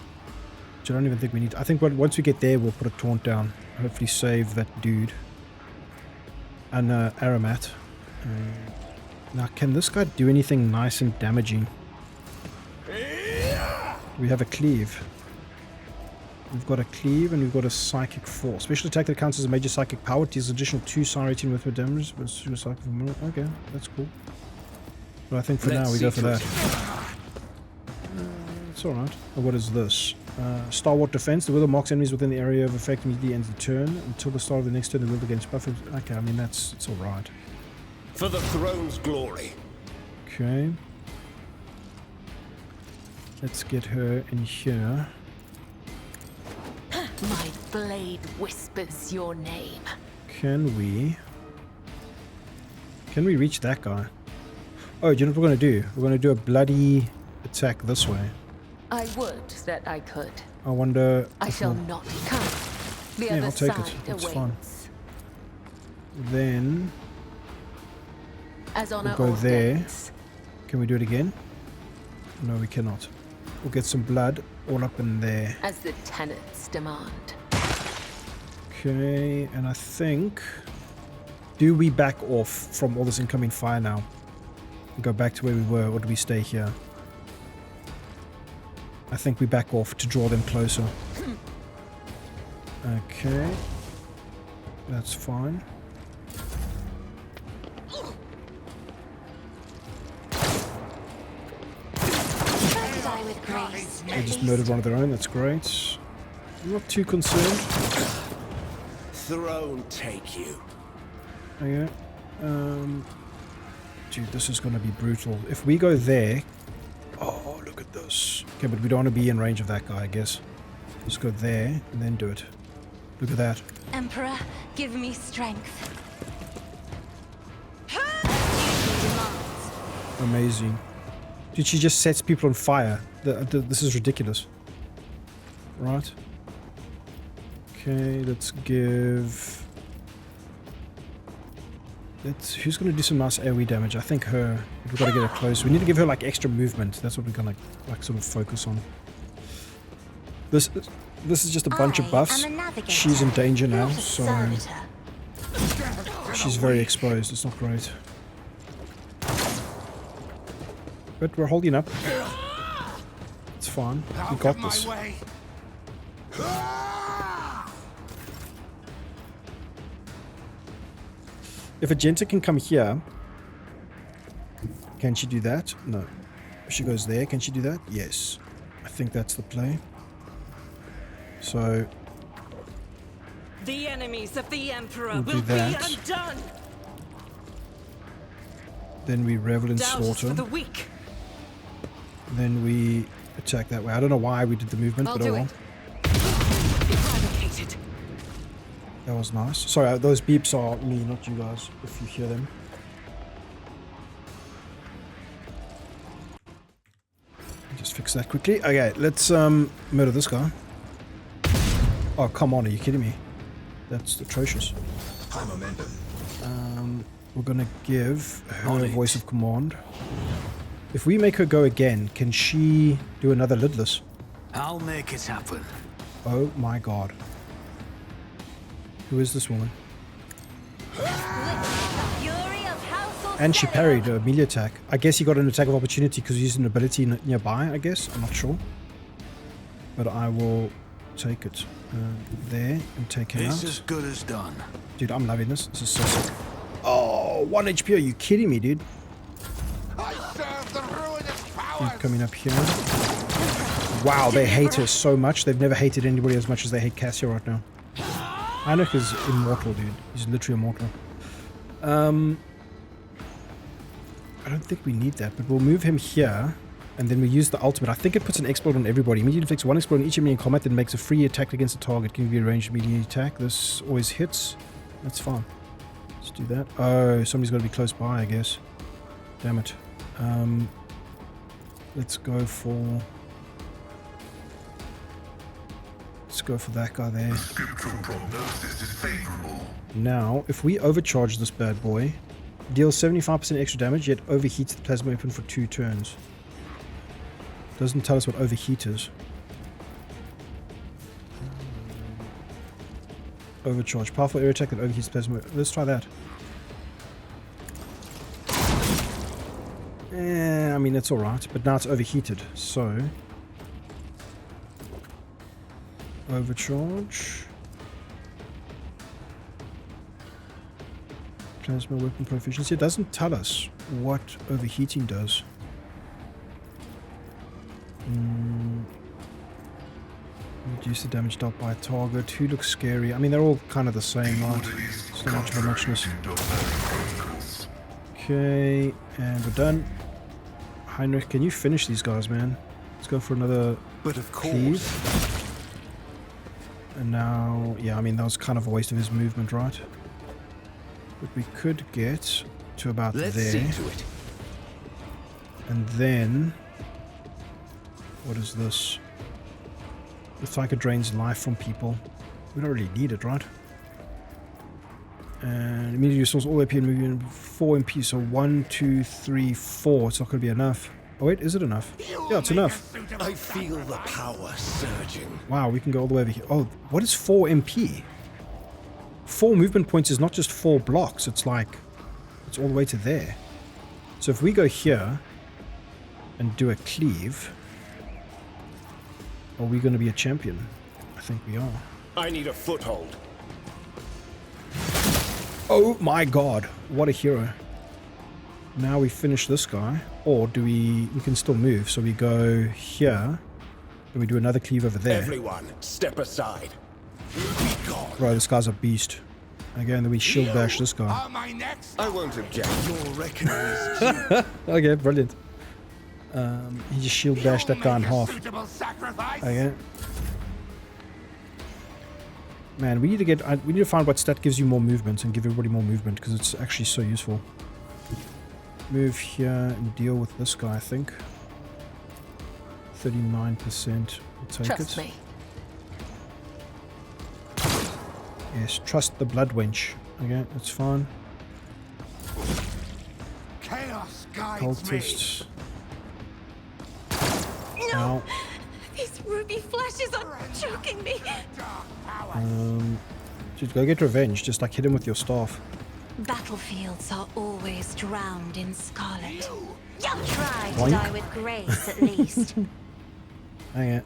which I don't even think we need. I think once we get there, we'll put a taunt down. Hopefully save that dude. And Aromat. Now, can this guy do anything nice and damaging? We have a cleave. We've got a cleave and we've got a psychic force. Special attack that counts as a major psychic power. Deals additional 2 psi rating with damage. Okay, that's cool. But I think for now we go for that. It's alright. Oh, what is this? Stalwart defense. The wielder marks enemies within the area of effect immediately ends the turn. Until the start of the next turn, the wielder gains buff. Okay, I mean, it's alright. For the throne's glory. Okay. Let's get her in here. My blade whispers your name. Can we reach that guy? Oh, do you know what we're going to do? We're going to do a bloody attack this way. I would that I could. I wonder... I shall not come. The Yeah, other I'll take side it. That's awaits. fine. Then... As honor We'll go there. ordains. Can we do it again? No, we cannot. We'll get some blood all up in there. As the tenets demand. Okay, and I think... Do we back off from all this incoming fire now? And go back to where we were, or do we stay here? I think we back off to draw them closer. Okay. That's fine. Die with grace. They just murdered one of their own, that's great. I'm not too concerned. Throne take you. Okay. Dude, this is gonna be brutal. If we go there... Oh, look at this. Okay, but we don't want to be in range of that guy, I guess. Let's go there, and then do it. Look at that. Emperor, give me strength. Amazing. Dude, she just sets people on fire. This is ridiculous. Right. Okay, let's give... Who's going to do some nice AoE damage? I think her. We've got to get her close. We need to give her like extra movement. That's what we're going to like sort of focus on. This is just a bunch of buffs. She's in danger now, so she's very exposed. It's not great. But we're holding up. It's fine. We got this. If a Genta can come here, can she do that? No. If she goes there, can she do that? Yes. I think that's the play. So... The enemies of the Emperor We'll will do be that. undone. Then we revel in Doubt is for slaughter. the weak. Then we attack that way. I don't know why we did the movement, I'll but oh do well. it. Eradicated. That was nice. Sorry, those beeps are me, not you guys, if you hear them. Just fix that quickly. Okay, let's murder this guy. Oh, come on, are you kidding me? That's atrocious. High momentum. We're gonna give her a voice of command. If we make her go again, can she do another lidless? I'll make it happen. Oh my god. Who is this woman? And she parried a melee attack. I guess he got an attack of opportunity because he used an ability nearby, I guess. I'm not sure. But I will take it there and take him It's out. as good as done. Dude, I'm loving this. This is so sick. Oh, 1 HP. Are you kidding me, dude? I serve the ruinous Keep powers. coming up here. Wow, they hate her so much. They've never hated anybody as much as they hate Cassia right now. Heinrich is immortal, dude. He's literally immortal. I don't think we need that, but we'll move him here, and then we use the ultimate. I think it puts an exploit on everybody. Immediately inflicts 1 exploit on each enemy in combat, then makes a free attack against a target. Can be a ranged immediate attack. This always hits. That's fine. Let's do that. Oh, somebody's got to be close by, I guess. Damn it. Let's go for that guy there. Spiritual prognosis is favorable. Now, if we overcharge this bad boy, deals 75% extra damage, yet overheats the plasma weapon for 2 turns. Doesn't tell us what overheat is. Overcharge. Powerful air attack that overheats plasma. Let's try that. I mean, it's alright, but now it's overheated, so... Overcharge. Plasma weapon proficiency. It doesn't tell us what overheating does. Reduce the damage dealt by a target. Who looks scary? I mean, they're all kind of the same, right? It's not much of a muchness. Okay, and we're done. Heinrich, can you finish these guys, man? Let's go for another cleave. And now, yeah, I mean, that was kind of a waste of his movement, right? But we could get to about there. See to it. And then... What is this? The Thyka drains life from people. We don't really need it, right? And immediately restores all AP and movement 4 MP. So 1, 2, 3, 4. It's not going to be enough. Oh wait, is it enough? Yeah, it's enough. I feel the power surging. Wow, we can go all the way over here. Oh, what is 4 MP? 4 movement points is not just 4 blocks. It's like, it's all the way to there. So if we go here and do a cleave, are we going to be a champion? I think we are. I need a foothold. Oh my god, what a hero. Now we finish this guy, or do we can still move, so we go here, and we do another cleave over there. Everyone, step aside. Bro, this guy's a beast. Again, then we shield bash this guy. I won't object. Your reckoning is due. Okay, brilliant. He just shield bashed that guy in half. Okay. Man, we need to find what stat gives you more movement and give everybody more movement, because it's actually so useful. Move here and deal with this guy, I think. 39%. We'll take Trust it. me. Yes, trust the blood wench. Okay, that's fine. Chaos guides Cultists. No! Ow. These ruby flashes are choking me! Dude, go get revenge. Just like hit him with your staff. Battlefields are always drowned in scarlet. Try to Boink. die with grace, at least. Hang it.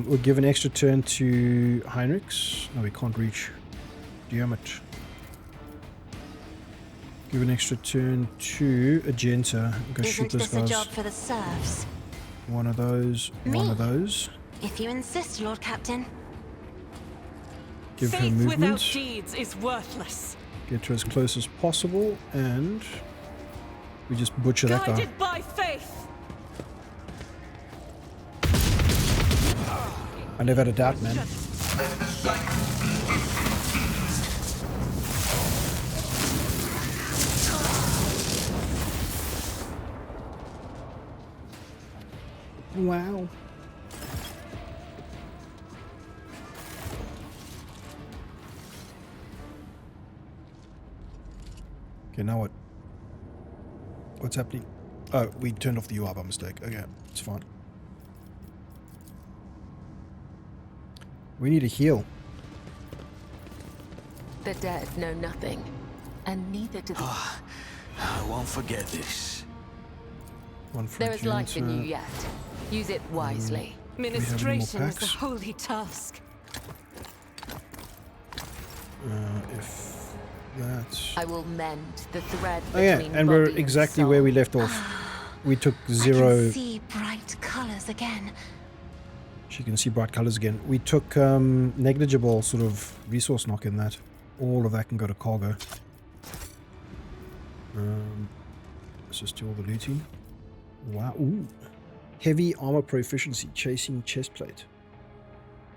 We'll give an extra turn to Heinrichs. No, we can't reach. Damn it. Give an extra turn to Agenta. Go shoot Isn't those this a guys. job for the serfs? One of those. One of those. If you insist, Lord Captain. Give her Faith without movement. deeds is worthless. Get her as close as possible, and we just butcher that guy. Guided by faith. I never had a doubt, man. Wow. Okay, now what? What's happening? Oh, we turned off the UI by mistake. Okay, it's fine. We need a heal. The dead know nothing, and neither do the... I won't forget this. One for There is life in you Agenta. yet. Use it wisely. Ministration is a packs? holy task. If that's... I will mend the thread Oh yeah, between and we're body exactly soul. where we left off. We took I zero... can see bright colors again. She can see bright colors again. We took negligible sort of resource knock in that. All of that can go to cargo. Let's just do all the looting. Wow. Ooh. Heavy armor proficiency. Chasing chestplate.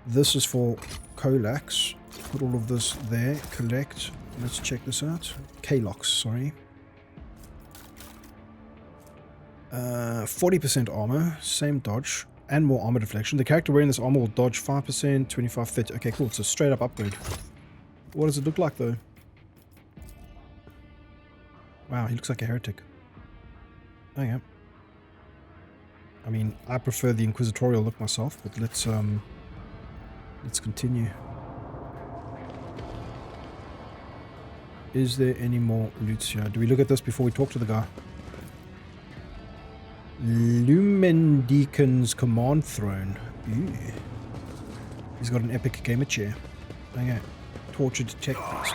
This is for Kolax. Put all of this there. Collect. Let's check this out. Kalox, sorry. 40% armor. Same dodge. And more armor deflection. The character wearing this armor will dodge 5%, 25, 30. Okay, cool. It's a straight up upgrade. What does it look like though? Wow, he looks like a heretic. Oh yeah. I mean, I prefer the inquisitorial look myself, but let's continue. Is there any more loot here? Do we look at this before we talk to the guy? Lumendeacon's command throne. Ooh. He's got an epic gamer chair. Okay. Tortured tech priest.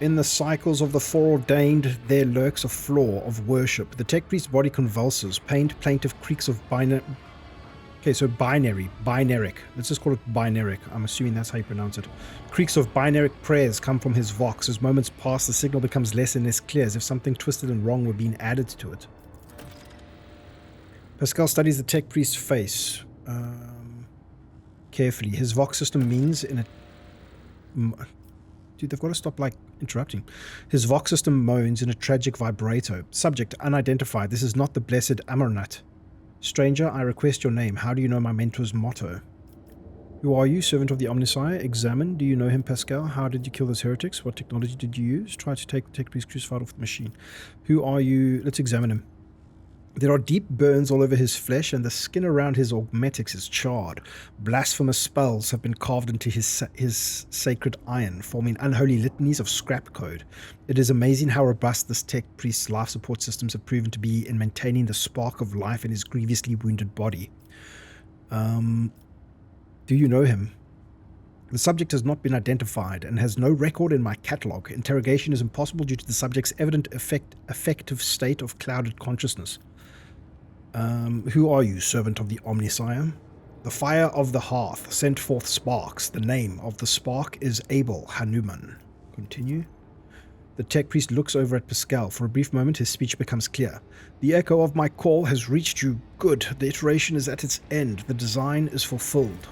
In the cycles of the foreordained, there lurks a flaw of worship. The tech priest's body convulses. Pained, plaintive creaks of binary. Okay, so binaric. Let's just call it binaric. I'm assuming that's how you pronounce it. Creaks of binaric prayers come from his vox. As moments pass, the signal becomes less and less clear, as if something twisted and wrong were being added to it. Pascal studies the tech priest's face carefully. His vox system means in a... Dude, they've got to stop, like, interrupting. His vox system moans in a tragic vibrato. Subject, unidentified. This is not the blessed Amarnat. Stranger, I request your name. How do you know my mentor's motto? Who are you, servant of the Omnissiah? Examine. Do you know him, Pascal? How did you kill those heretics? What technology did you use? Try to take the tech priest crucified off the machine. Who are you? Let's examine him. There are deep burns all over his flesh, and the skin around his augmetics is charred. Blasphemous spells have been carved into his sacred iron, forming unholy litanies of scrap code. It is amazing how robust this tech priest's life support systems have proven to be in maintaining the spark of life in his grievously wounded body. Do you know him? The subject has not been identified and has no record in my catalogue. Interrogation is impossible due to the subject's evident affective state of clouded consciousness. Who are you, servant of the Omnissiah? The fire of the hearth sent forth sparks. The name of the spark is Abel Hanuman. Continue. The tech priest looks over at Pascal. For a brief moment, his speech becomes clear. The echo of my call has reached you. Good. The iteration is at its end. The design is fulfilled.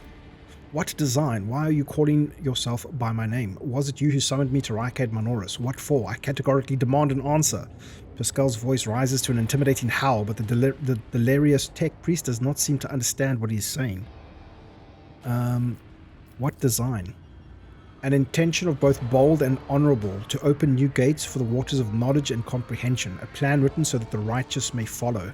What design? Why are you calling yourself by my name? Was it you who summoned me to Rykad Minoris? What for? I categorically demand an answer. Pascal's voice rises to an intimidating howl, but the delirious tech priest does not seem to understand what he's saying. What design? An intention of both bold and honorable to open new gates for the waters of knowledge and comprehension. A plan written so that the righteous may follow.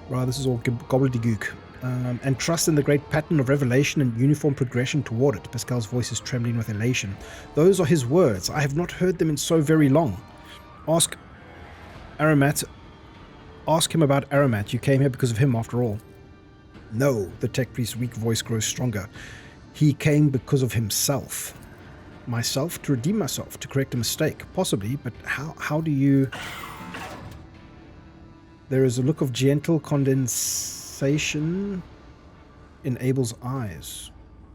Right, this is all gobbledygook. And trust in the great pattern of revelation and uniform progression toward it. Pascal's voice is trembling with elation. Those are his words. I have not heard them in so very long. Ask him about Aramat. You came here because of him, after all. No, the tech priest's weak voice grows stronger. He came because of himself. Myself? To redeem myself, to correct a mistake. Possibly, but how do you... There is a look of gentle condensation in Abel's eyes.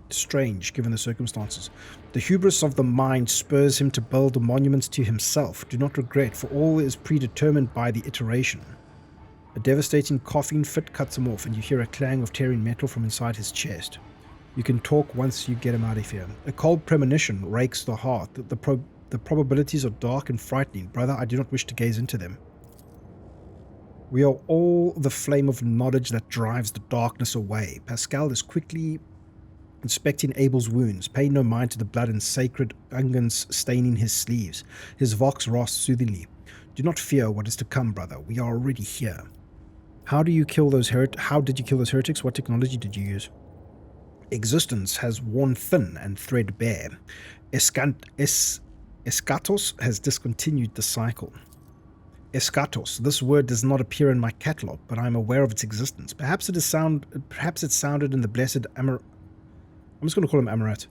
Strange, given the circumstances. The hubris of the mind spurs him to build monuments to himself. Do not regret, for all is predetermined by the iteration. A devastating coughing fit cuts him off, and you hear a clang of tearing metal from inside his chest. You can talk once you get him out of here. A cold premonition rakes the heart. The probabilities are dark and frightening. Brother, I do not wish to gaze into them. We are all the flame of knowledge that drives the darkness away. Pascal is quickly inspecting Abel's wounds, paying no mind to the blood and sacred unguents staining his sleeves. His vox rasps soothingly. Do not fear what is to come, brother. We are already here. How did you kill those heretics? What technology did you use? Existence has worn thin and threadbare. Eschatos has discontinued the cycle. Eschatos. This word does not appear in my catalogue, but I am aware of its existence. Perhaps it sounded in the blessed I'm just going to call him Amarat.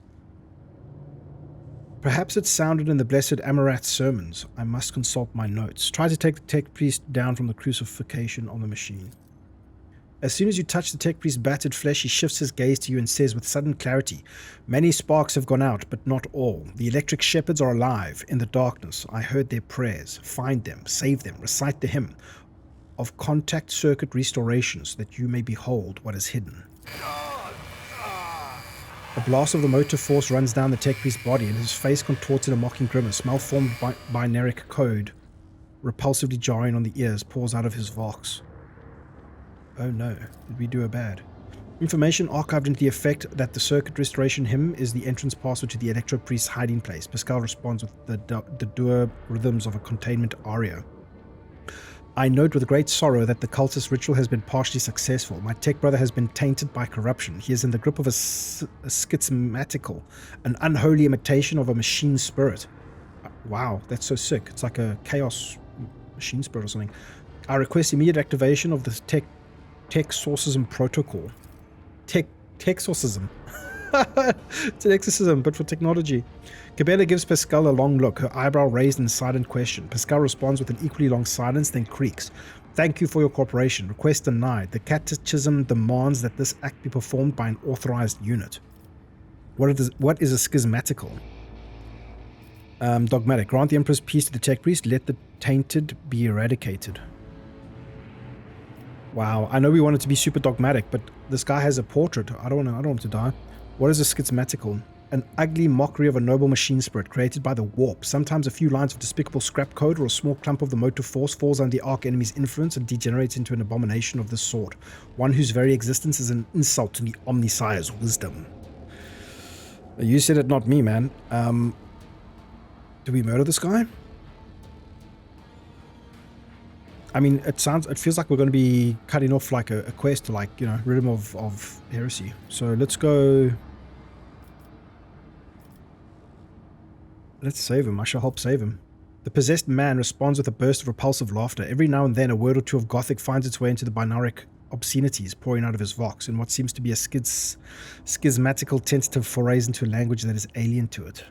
Perhaps it sounded in the blessed Amarat's sermons. I must consult my notes. Try to take the tech priest down from the crucifixion on the machine. As soon as you touch the tech priest's battered flesh, he shifts his gaze to you and says with sudden clarity, "Many sparks have gone out, but not all. The electric shepherds are alive. In the darkness, I heard their prayers. Find them, save them, recite the hymn of contact circuit restoration so that you may behold what is hidden." A blast of the motive force runs down the tech priest's body, and his face contorts in a mocking grimace. Malformed binaric code, repulsively jarring on the ears, pours out of his vox. Oh no, did we do a bad? Information archived into the effect that the circuit restoration hymn is the entrance password to the Electro Priest's hiding place. Pascal responds with the dual rhythms of a containment aria. I note with great sorrow that the cultist ritual has been partially successful. My tech brother has been tainted by corruption. He is in the grip of a schismatical, an unholy imitation of a machine spirit. Wow, that's so sick. It's like a chaos machine spirit or something. I request immediate activation of the Texorcism protocol. Texorcism. It's an exorcism, but for technology. Cabela gives Pascal a long look, her eyebrow raised in silent question. Pascal responds with an equally long silence, then creaks. Thank you for your cooperation. Request denied. The catechism demands that this act be performed by an authorized unit. What is a schismatical? Dogmatic. Grant the Emperor's peace to the tech priest. Let the tainted be eradicated. Wow. I know we want it to be super dogmatic, but this guy has a portrait. I don't want him to die. What is a schismatical? An ugly mockery of a noble machine spirit created by the warp. Sometimes a few lines of despicable scrap code or a small clump of the motive force falls under the arch enemy's influence and degenerates into an abomination of this sort. One whose very existence is an insult to the Omnissiah's wisdom. You said it, not me, man. Do we murder this guy? I mean, it feels like we're going to be cutting off like a quest to, like, you know, rid him of heresy. So let's go. Let's save him. I shall help save him. The possessed man responds with a burst of repulsive laughter. Every now and then a word or two of Gothic finds its way into the binaric obscenities pouring out of his vox in what seems to be a schismatical tentative forays into a language that is alien to it.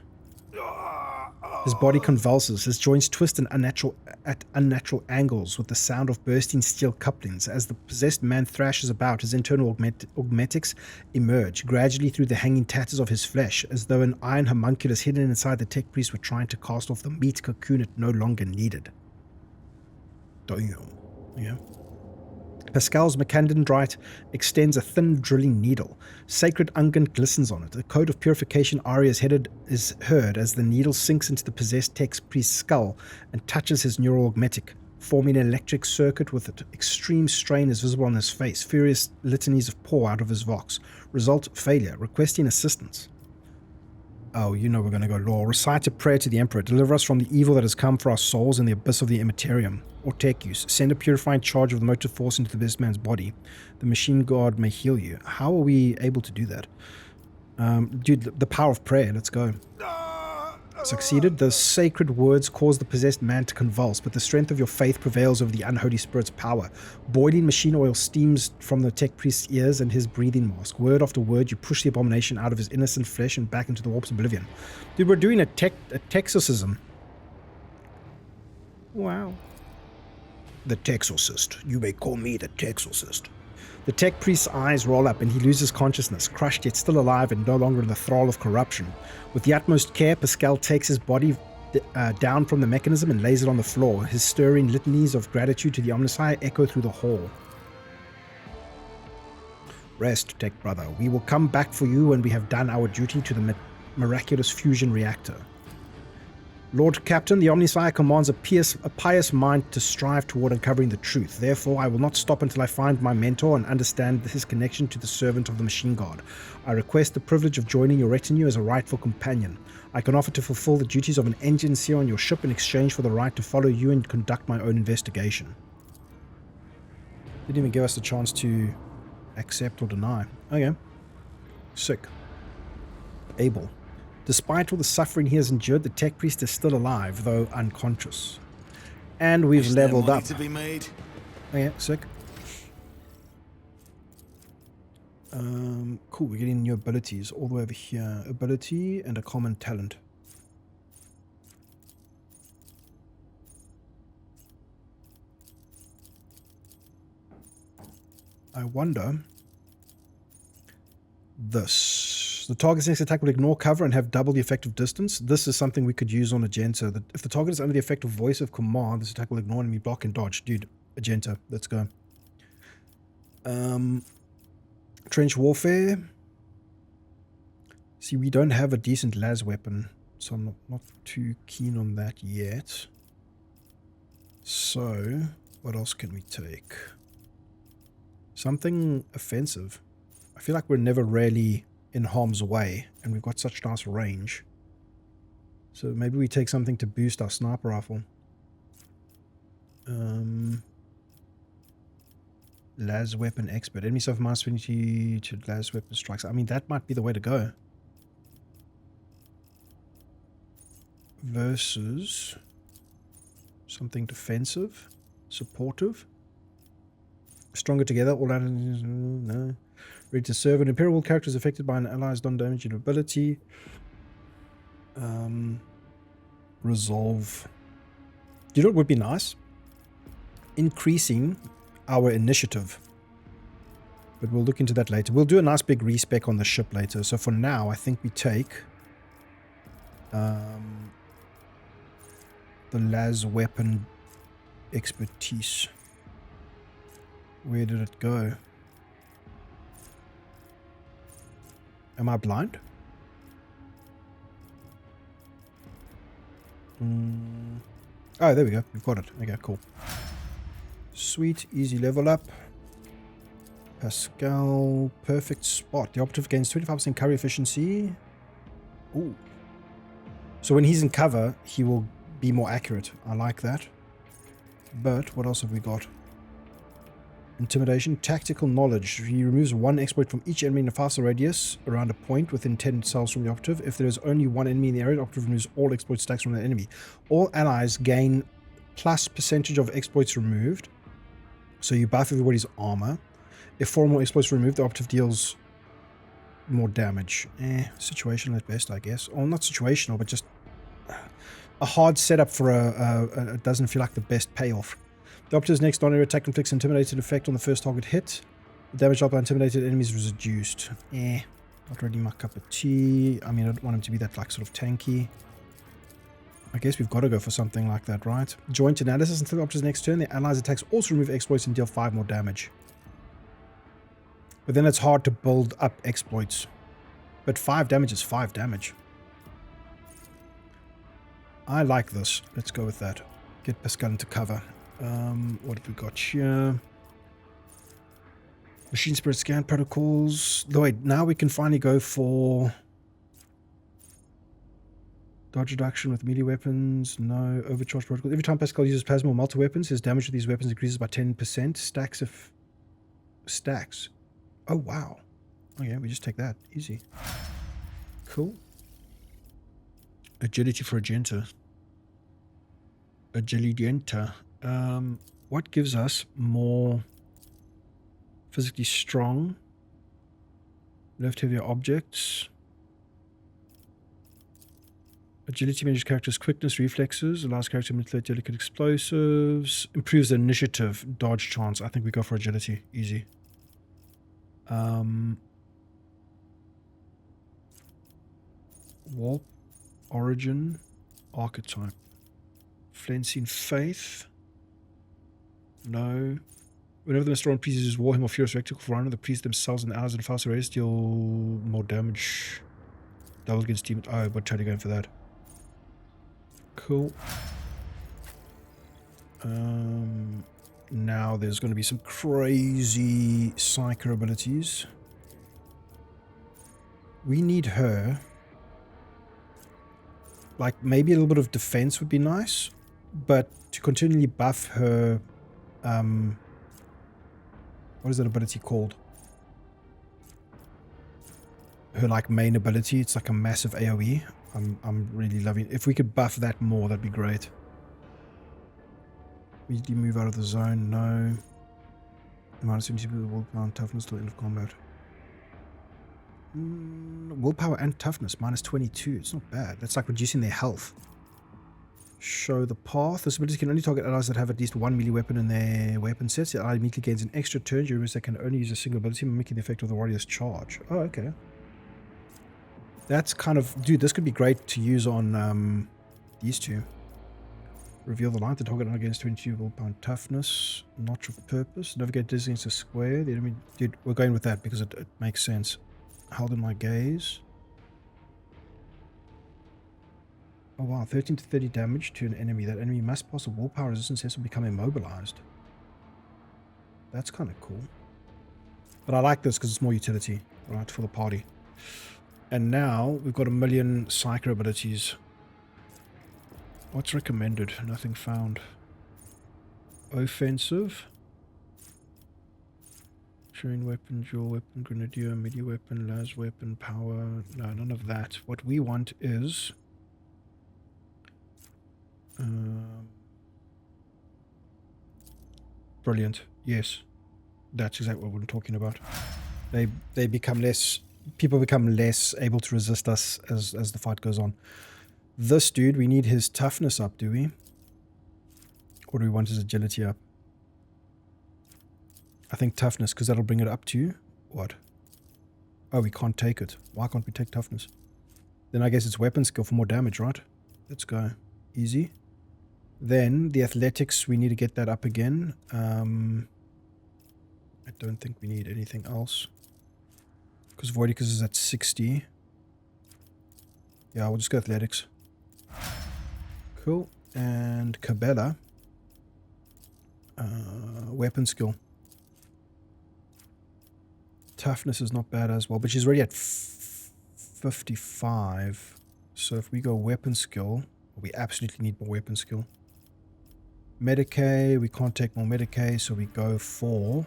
His body convulses, his joints twist at unnatural angles with the sound of bursting steel couplings. As the possessed man thrashes about, his internal augmetics emerge, gradually through the hanging tatters of his flesh, as though an iron homunculus hidden inside the tech priest were trying to cast off the meat cocoon it no longer needed. Damn. Yeah. Pascal's Macandendrite extends a thin drilling needle. Sacred unguent glistens on it. A code of purification aria is heard as the needle sinks into the possessed tech priest's skull and touches his neural augmetic, forming an electric circuit with it. Extreme strain is visible on his face. Furious litanies pour out of his vox. Result, failure. Requesting assistance. Oh, you know we're going to go law. Recite a prayer to the Emperor. Deliver us from the evil that has come for our souls in the abyss of the Immaterium. Or take use. Send a purifying charge of the motive force into the best man's body. The machine god may heal you. How are we able to do that? Dude, the power of prayer. Let's go. Succeeded. The sacred words cause the possessed man to convulse, but the strength of your faith prevails over the unholy spirit's power. Boiling machine oil steams from the tech priest's ears and his breathing mask. Word after word, you push the abomination out of his innocent flesh and back into the warp's oblivion. Dude, we're doing a Texorcism. Wow. The Texorcist. You may call me the Texorcist. The tech priest's eyes roll up and he loses consciousness, crushed yet still alive and no longer in the thrall of corruption. With the utmost care, Pascal takes his body down from the mechanism and lays it on the floor. His stirring litanies of gratitude to the Omnissiah echo through the hall. Rest, tech brother. We will come back for you when we have done our duty to the miraculous fusion reactor. Lord Captain, the Omnissiah commands a pious mind to strive toward uncovering the truth. Therefore, I will not stop until I find my mentor and understand his connection to the servant of the machine god. I request the privilege of joining your retinue as a rightful companion. I can offer to fulfill the duties of an engineer on your ship in exchange for the right to follow you and conduct my own investigation. Didn't even give us the chance to accept or deny. Okay. Sick. Able. Despite all the suffering he has endured, the tech priest is still alive, though unconscious. And we've leveled up. To be made? Oh yeah, sick. Cool, we're getting new abilities all the way over here. Ability and a common talent. I wonder... This. The target's next attack will ignore cover and have double the effective distance. This is something we could use on Agenta. If the target is under the effective voice of command, this attack will ignore enemy block and dodge. Dude, Agenta, let's go. Trench warfare. See, we don't have a decent las weapon, so I'm not too keen on that yet. So, what else can we take? Something offensive. I feel like we're never really in harm's way, and we've got such nice range. So maybe we take something to boost our sniper rifle. Las weapon expert. Enemy suffer minus 20 to las weapon strikes. I mean, that might be the way to go. Versus something defensive, supportive, stronger together. All out. No. Ready to serve. An imperial character is affected by an ally's non-damaging ability. Resolve. You know what would be nice? Increasing our initiative. But we'll look into that later. We'll do a nice big respec on the ship later. So for now, I think we take the las weapon expertise. Where did it go? Am I blind? Oh, there we go. We've got it. Okay, cool. Sweet. Easy level up. Pascal. Perfect spot. The operative gains 25% cover efficiency. Ooh. So when he's in cover, he will be more accurate. I like that. But what else have we got? Intimidation, tactical knowledge. He removes one exploit from each enemy in a faster radius around a point within 10 cells from the operative. If there is only one enemy in the area, the operative removes all exploit stacks from the enemy. All allies gain plus percentage of exploits removed. So you buff everybody's armor. If 4 more exploits are removed, the operative deals more damage. Situational at best, I guess. Or not situational, but just a hard setup for it doesn't feel like the best payoff. The operative's next non-area attack inflicts intimidated effect on the first target hit. The damage dealt by intimidated enemies is reduced. Not really my cup of tea. I mean, I don't want him to be that like sort of tanky. I guess we've got to go for something like that, right? Joint analysis until the operative's next turn. The allies' attacks also remove exploits and deal 5 more damage. But then it's hard to build up exploits. But 5 damage is 5 damage. I like this. Let's go with that. Get Pascal into cover. What have we got here? Machine spirit scan protocols. Wait, now we can finally go for dodge reduction with melee weapons. No. Overcharge protocol. Every time Pascal uses plasma or multi-weapons, his damage with these weapons increases by 10%. Stacks of stacks. Oh, wow. Okay, we just take that. Easy. Cool. Agility for Agenta. Agilienta. What gives us more physically strong? Left heavier objects. Agility manages characters' quickness, reflexes, allows character to manipulate delicate explosives, improves the initiative, dodge chance. I think we go for agility. Easy. Warp, origin, archetype. Flensine Faith. No. Whenever the Restoran priest uses Warhammer or Furious Rectical for honor, the priests themselves and the allies in faster race deal more damage. Double against demon. Oh, we're totally going for that. Cool. Now there's going to be some crazy psycho abilities. We need her. Like, maybe a little bit of defense would be nice, but to continually buff her, what is that ability called? Her, like, main ability. It's like a massive AoE. I'm really loving it. If we could buff that more, that'd be great. Immediately move out of the zone. No. Minus 70 willpower and toughness till end of combat. Willpower and toughness, minus 22. It's not bad. That's like reducing their health. Show the path. This ability can only target allies that have at least one melee weapon in their weapon sets. The ally immediately gains an extra turn during which they can only use a single ability, mimicking the effect of the warrior's charge. Oh, okay. That's kind of... Dude, this could be great to use on these two. Reveal the light. The target against 22 willpower and toughness. Notch of purpose. Navigate distance to square. The enemy... Dude, we're going with that because it makes sense. Held in my gaze. Oh wow, 13 to 30 damage to an enemy. That enemy must pass a willpower resistance test or become immobilized. That's kind of cool. But I like this because it's more utility, right, for the party. And now we've got 1 million psycho abilities. What's recommended? Nothing found. Offensive. Chain weapon, dual weapon, grenadier, midi weapon, las weapon, power. No, none of that. What we want is brilliant. Yes, that's exactly what we're talking about. They become less. People become less able to resist us as the fight goes on. This dude, we need his toughness up, do we? Or do we want his agility up? I think toughness, because that'll bring it up to what? Oh, we can't take it. Why can't we take toughness? Then I guess it's weapon skill for more damage, right? Let's go. Easy. Then the athletics, we need to get that up again. I don't think we need anything else. Because Voidicus is at 60. Yeah, we'll just go athletics. Cool. And Cabela. Weapon skill. Toughness is not bad as well, but she's already at 55. So if we go weapon skill, we absolutely need more weapon skill. Medicae, we can't take more Medicae, so we go for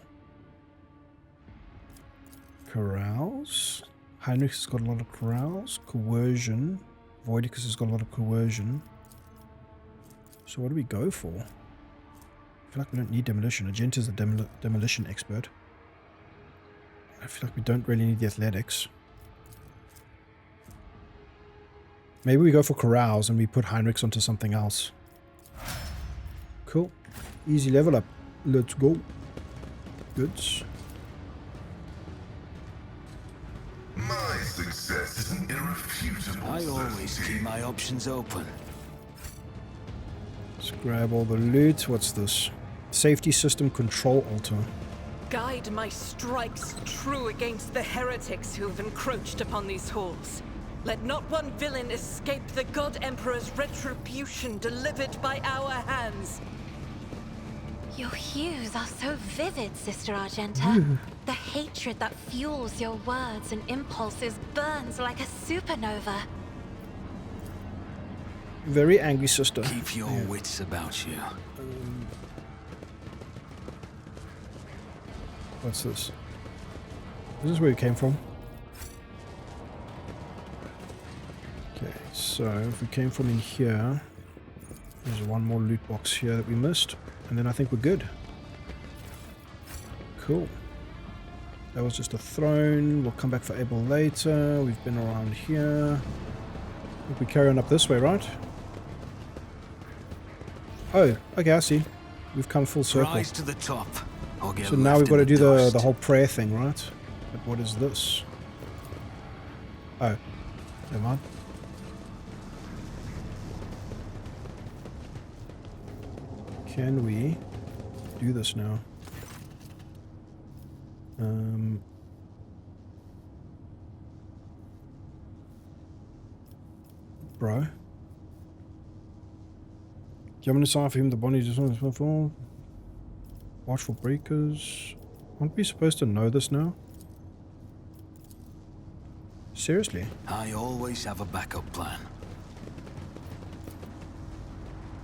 Corrals. Heinrich has got a lot of Corrals. Coercion. Voidicus has got a lot of Coercion. So what do we go for? I feel like we don't need Demolition. Agent is the Demolition expert. I feel like we don't really need the Athletics. Maybe we go for Corrals and we put Heinrichs onto something else. Cool. Easy level up. Let's go. Goods. My success is an irrefutable I always certainty. keep my options open. Let's grab all the loot. What's this? Safety system control altar. Guide my strikes true against the heretics who have encroached upon these halls. Let not one villain escape the God Emperor's retribution delivered by our hands. Your hues are so vivid, Sister Argenta. The hatred that fuels your words and impulses burns like a supernova. Very angry sister. Keep your wits about you. What's this? This is where we came from. Okay, so if we came from in here, there's one more loot box here that we missed, and then I think we're good. Cool. That was just a throne. We'll come back for Abel later. We've been around here. I think we carry on up this way, right? Oh, okay, I see. We've come full circle. Rise to the top. Or get So now left we've got to in do the the whole prayer thing, right? But what is this? Oh, never mind. Can we do this now? Bro. Do you want me to sign for him the body just on his phone? Watch for breakers. Aren't we supposed to know this now? Seriously? I always have a backup plan.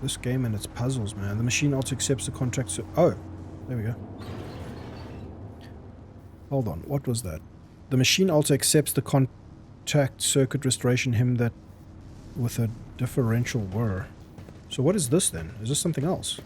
This game and its puzzles, man. The machine also accepts the contract. Oh, there we go. Hold on, what was that? The machine also accepts the contact circuit restoration him that with a differential whir. So what is this then? Is this something else?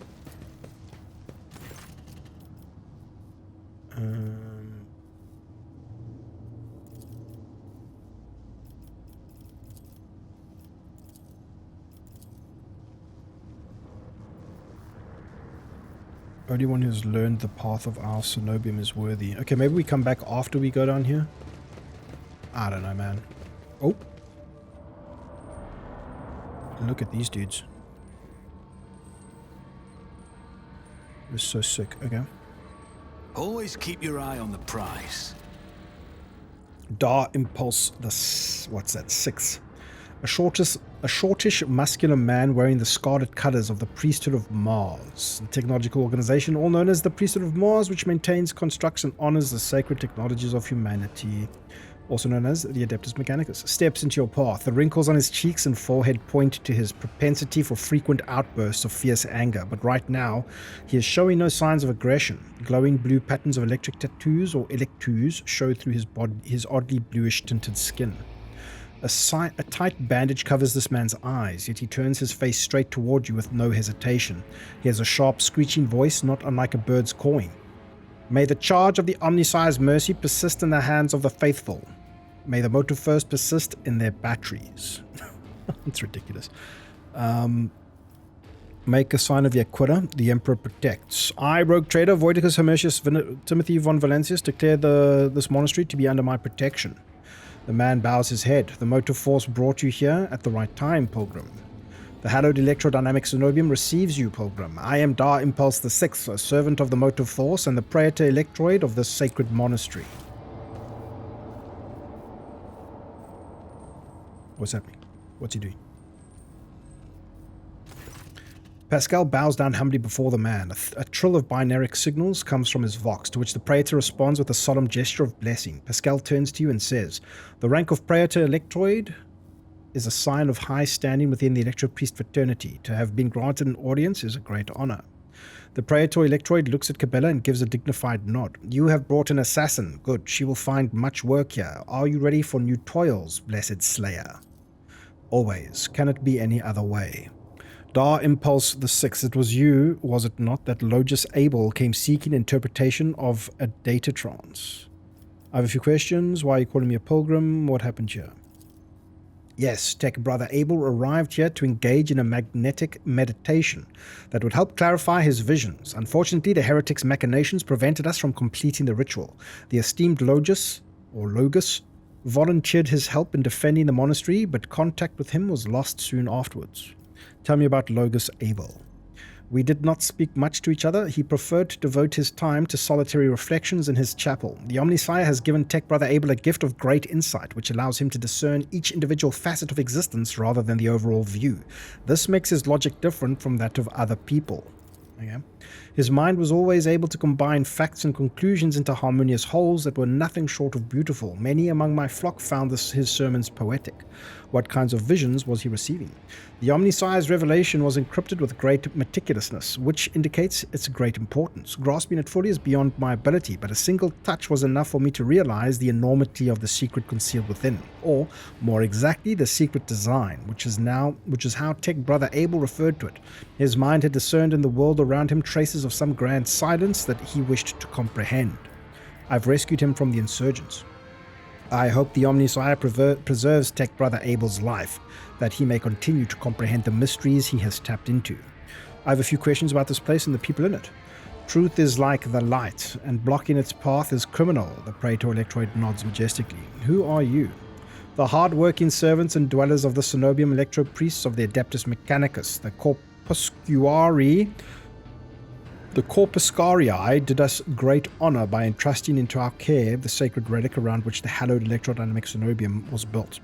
Only one who's learned the path of our Cenobium is worthy. Okay, maybe we come back after we go down here. I don't know, man. Oh. Look at these dudes. They're so sick. Okay. Always keep your eye on the prize. Dar Impulse, what's that? 6. A shortish muscular man wearing the scarlet colors of the Priesthood of Mars, a technological organization all known as the Priesthood of Mars, which maintains, constructs, and honors the sacred technologies of humanity. also known as the Adeptus Mechanicus, steps into your path. The wrinkles on his cheeks and forehead point to his propensity for frequent outbursts of fierce anger, but right now he is showing no signs of aggression. Glowing blue patterns of electric tattoos or electoos show through his oddly bluish tinted skin. A tight bandage covers this man's eyes, yet he turns his face straight toward you with no hesitation. He has a sharp, screeching voice, not unlike a bird's cawing. May the charge of the Omnissiah's mercy persist in the hands of the faithful. May the motive first persist in their batteries. It's ridiculous. Make a sign of the Aquila. The Emperor protects. I, Rogue Trader, Voidicus Hermetius Timothy von Valentius, declare this monastery to be under my protection. The man bows his head. The motive force brought you here at the right time, Pilgrim. The hallowed Electrodynamic Cenobium receives you, Pilgrim. I am Dar Impulse VI, a servant of the motive force and the Praetor Electroid of this sacred monastery. What's happening? What's he doing? Pascal bows down humbly before the man. A trill of binaric signals comes from his vox, to which the Praetor responds with a solemn gesture of blessing. Pascal turns to you and says, "The rank of Praetor Electroid is a sign of high standing within the Electro-Priest fraternity. To have been granted an audience is a great honor." The Praetor Electroid looks at Cabela and gives a dignified nod. "You have brought an assassin. Good. She will find much work here. Are you ready for new toils, blessed slayer?" "Always. Can it be any other way?" Dar Impulse VI, it was you, was it not, that Logus Abel came seeking interpretation of a data trance? I have a few questions. Why are you calling me a pilgrim? What happened here? Yes, Tech Brother Abel arrived here to engage in a magnetic meditation that would help clarify his visions. Unfortunately, the heretics' machinations prevented us from completing the ritual. The esteemed Logus volunteered his help in defending the monastery, but contact with him was lost soon afterwards. Tell me about Logus Abel. We did not speak much to each other. He preferred to devote his time to solitary reflections in his chapel. The Omnissiah has given Tech Brother Abel a gift of great insight, which allows him to discern each individual facet of existence rather than the overall view. This makes his logic different from that of other people. Okay. His mind was always able to combine facts and conclusions into harmonious wholes that were nothing short of beautiful. Many among my flock found his sermons poetic. What kinds of visions was he receiving? The Omnissiah's revelation was encrypted with great meticulousness, which indicates its great importance. Grasping it fully is beyond my ability, but a single touch was enough for me to realize the enormity of the secret concealed within, or, more exactly, the secret design, which is how Tech Brother Abel referred to it. His mind had discerned in the world around him traces of some grand silence that he wished to comprehend. I've rescued him from the insurgents. I hope the Omnissiah preserves Tech Brother Abel's life, that he may continue to comprehend the mysteries he has tapped into. I have a few questions about this place and the people in it. Truth is like the light, and blocking its path is criminal. The Praetor Electroid nods majestically. Who are you? The hard-working servants and dwellers of the Cenobium Electro-Priests of the Adeptus Mechanicus, the Corpuscarii did us great honor by entrusting into our care the sacred relic around which the hallowed Electrodynamic Cenobium was built.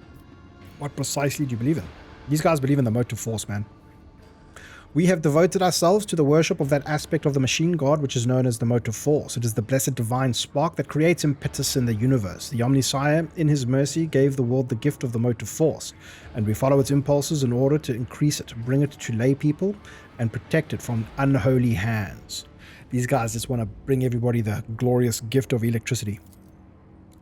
What precisely do you believe in? These guys believe in the motive force, man. We have devoted ourselves to the worship of that aspect of the machine god which is known as the motive force. It is the blessed divine spark that creates impetus in the universe. The Omnissiah, in his mercy, gave the world the gift of the motive force, and we follow its impulses in order to increase it, bring it to lay people, and protect it from unholy hands. These guys just want to bring everybody the glorious gift of electricity.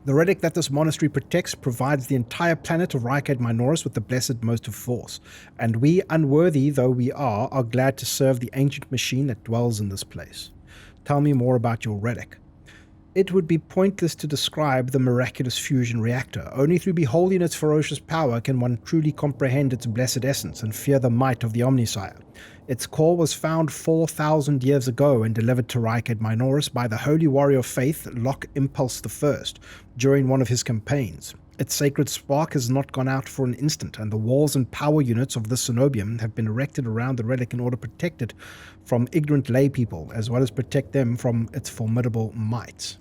The relic that this monastery protects provides the entire planet of Rykad Minoris with the blessed motive force, and we, unworthy though we are glad to serve the ancient machine that dwells in this place. Tell me more about your relic. It would be pointless to describe the miraculous fusion reactor. Only through beholding its ferocious power can one truly comprehend its blessed essence and fear the might of the Omnissiah. Its core was found 4,000 years ago and delivered to Rykad Minoris by the holy warrior of faith, Lock Impulse I, during one of his campaigns. Its sacred spark has not gone out for an instant, and the walls and power units of the Cenobium have been erected around the relic in order to protect it from ignorant lay people, as well as protect them from its formidable might.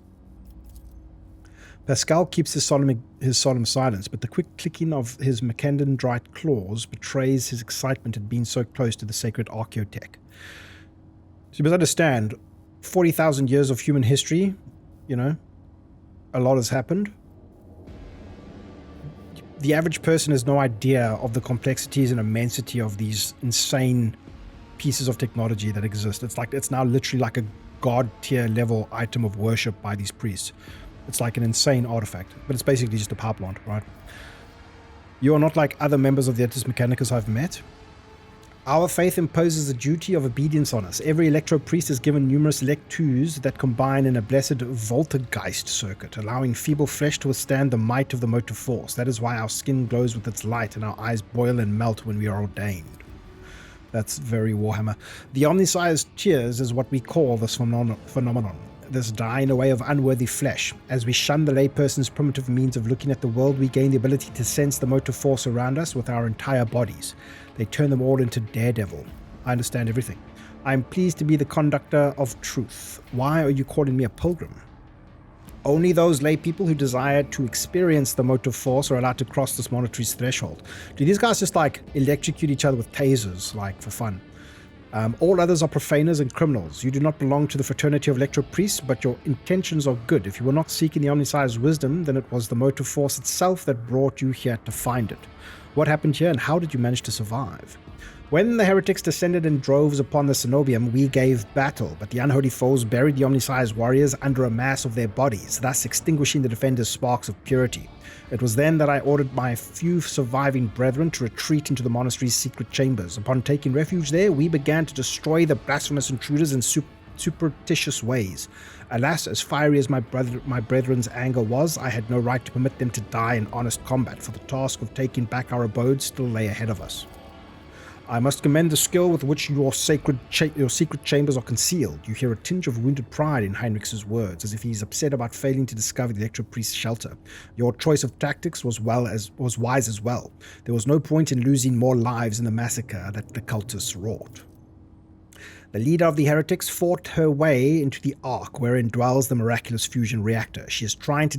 Pascal keeps his solemn silence, but the quick clicking of his macadamite claws betrays his excitement at being so close to the sacred archaeotech. So you must understand, 40,000 years of human history, a lot has happened. the average person has no idea of the complexities and immensity of these insane pieces of technology that exist. It's now literally like a god tier level item of worship by these priests. It's like an insane artifact, but it's basically just a power plant, right? You are not like other members of the Etis Mechanicus I've met. Our faith imposes a duty of obedience on us. Every electro priest is given numerous electus that combine in a blessed Voltergeist circuit, allowing feeble flesh to withstand the might of the motive force. That is why our skin glows with its light and our eyes boil and melt when we are ordained. That's very Warhammer. The omniscience tears is what we call this phenomenon. This dying away of unworthy flesh. As we shun the layperson's primitive means of looking at the world, we gain the ability to sense the motive force around us with our entire bodies. They turn them all into daredevil. I understand everything. I am pleased to be the conductor of truth. Why are you calling me a pilgrim? Only those lay people who desire to experience the motive force are allowed to cross this monastery's threshold. Do these guys just like electrocute each other with tasers, like for fun? All others are profaners and criminals. You do not belong to the fraternity of electro priests, but your intentions are good. If you were not seeking the omniscience wisdom, then it was the motive force itself that brought you here to find it. What happened here and how did you manage to survive? When the heretics descended in droves upon the Cenobium, we gave battle, but the unholy foes buried the omniscience warriors under a mass of their bodies, thus extinguishing the defenders' sparks of purity. It was then that I ordered my few surviving brethren to retreat into the monastery's secret chambers. Upon taking refuge there, we began to destroy the blasphemous intruders in superstitious ways. Alas, as fiery as my brethren's anger was, I had no right to permit them to die in honest combat, for the task of taking back our abode still lay ahead of us. I must commend the skill with which your secret chambers are concealed. You hear a tinge of wounded pride in Heinrich's words, as if he is upset about failing to discover the electro priest's shelter. Your choice of tactics was wise as well. There was no point in losing more lives in the massacre that the cultists wrought. The leader of the heretics fought her way into the Ark, wherein dwells the miraculous fusion reactor. She is trying to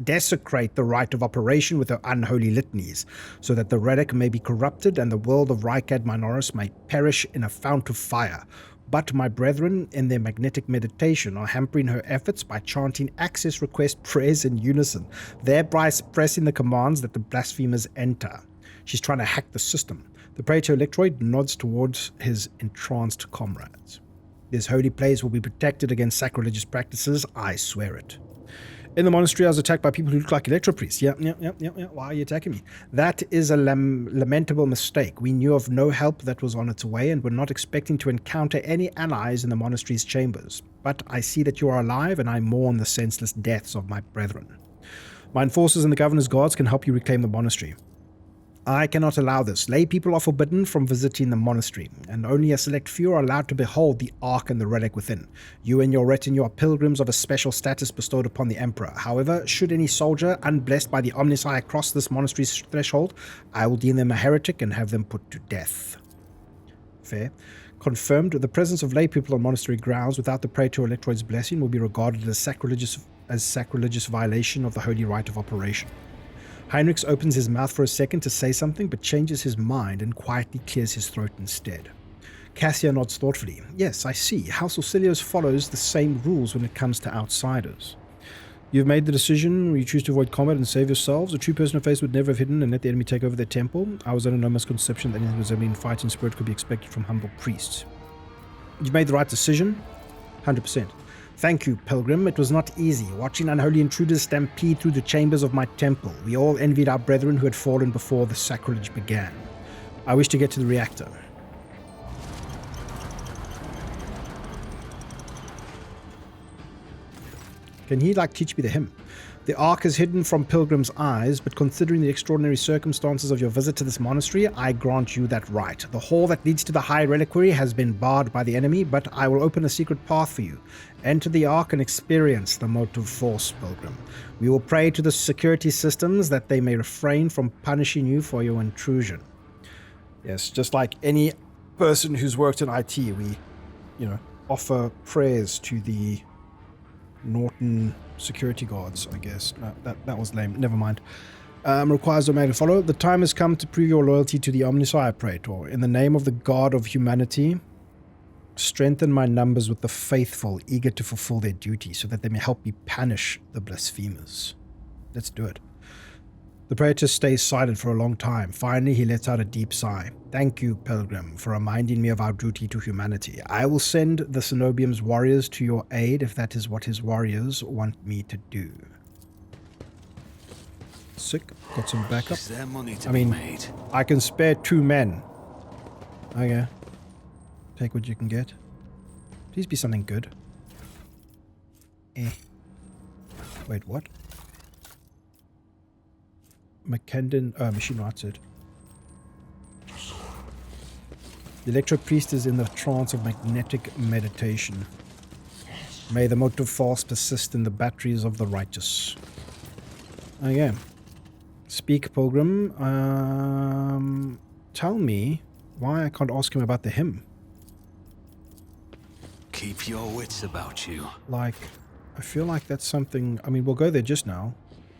desecrate the rite of operation with her unholy litanies, so that the relic may be corrupted and the world of Rykad Minoris may perish in a fount of fire. But my brethren, in their magnetic meditation, are hampering her efforts by chanting access request prayers in unison, thereby suppressing the commands that the blasphemers enter. She's trying to hack the system. The Praetor-Electroid nods towards his entranced comrades. This holy place will be protected against sacrilegious practices, I swear it. In the monastery, I was attacked by people who look like electro priests. Yeah. Why are you attacking me? That is a lamentable mistake. We knew of no help that was on its way and were not expecting to encounter any allies in the monastery's chambers. But I see that you are alive, and I mourn the senseless deaths of my brethren. My enforcers and the governor's guards can help you reclaim the monastery. I cannot allow this. Lay people are forbidden from visiting the monastery, and only a select few are allowed to behold the Ark and the relic within. You and your retinue are pilgrims of a special status bestowed upon the Emperor. However, should any soldier, unblessed by the Omnisci, cross this monastery's threshold, I will deem them a heretic and have them put to death. Fair. Confirmed, the presence of lay people on monastery grounds without the Praetor-Electroid's blessing will be regarded as sacrilegious violation of the holy rite of operation. Heinrich opens his mouth for a second to say something, but changes his mind and quietly clears his throat instead. Cassia nods thoughtfully. Yes, I see. House Orsilios follows the same rules when it comes to outsiders. You've made the decision. You choose to avoid combat and save yourselves. A true person of faith would never have hidden and let the enemy take over their temple. I was under no misconception that anything resembling fighting spirit could be expected from humble priests. You've made the right decision. 100%. Thank you, Pilgrim. It was not easy, watching unholy intruders stampede through the chambers of my temple. We all envied our brethren who had fallen before the sacrilege began. I wish to get to the reactor. Can he, teach me the hymn? The Ark is hidden from Pilgrim's eyes, but considering the extraordinary circumstances of your visit to this monastery, I grant you that right. The hall that leads to the High Reliquary has been barred by the enemy, but I will open a secret path for you. Enter the Ark and experience the motive force, Pilgrim. We will pray to the security systems that they may refrain from punishing you for your intrusion. Yes, just like any person who's worked in IT, we, offer prayers to the Norton security guards, I guess. No, that was lame. Never mind. Requires domain to follow. The time has come to prove your loyalty to the Omnisci, Praetor. In the name of the God of humanity, strengthen my numbers with the faithful, eager to fulfill their duty, so that they may help me punish the blasphemers. Let's do it. The Praetor stays silent for a long time. Finally, he lets out a deep sigh. Thank you, Pilgrim, for reminding me of our duty to humanity. I will send the Cenobium's warriors to your aid if that is what his warriors want me to do. Sick. Got some backup. Is there money to I be mean, made? I can spare 2 men. Okay. Take what you can get. Please be something good. Wait, what? Machine writes it. The Electro Priest is in the trance of magnetic meditation. May the motive force persist in the batteries of the righteous. Okay. Speak, Pilgrim. Tell me why I can't ask him about the hymn. Keep your wits about you. Like, I feel like that's something... I mean, we'll go there just now.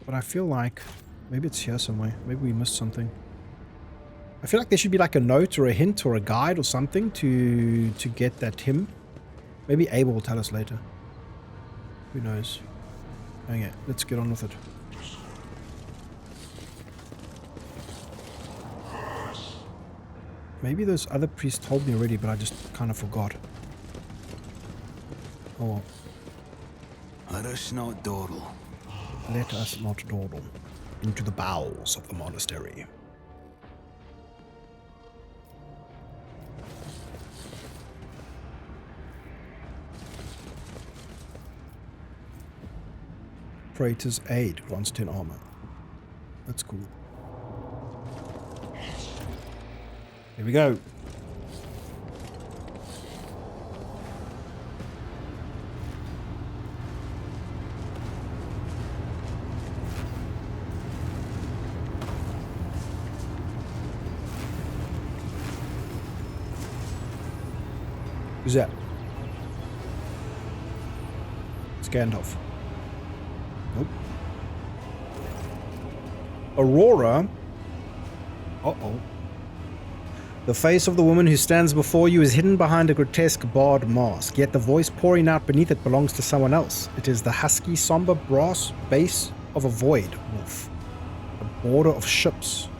But I feel like... Maybe it's here somewhere. Maybe we missed something. I feel like there should be like a note or a hint or a guide or something to get that hymn. Maybe Abel will tell us later. Who knows? Okay, let's get on with it. Maybe those other priests told me already, but I just kind of forgot. Oh well. Let us not dawdle. Let us not dawdle into the bowels of the monastery. Praetor's aid grants 10 armor. That's cool. Here we go. Who's that? It's Gandalf. Nope. Aurora? Uh-oh. The face of the woman who stands before you is hidden behind a grotesque barred mask, yet the voice pouring out beneath it belongs to someone else. It is the husky, somber brass bass of a void wolf. A border of ships.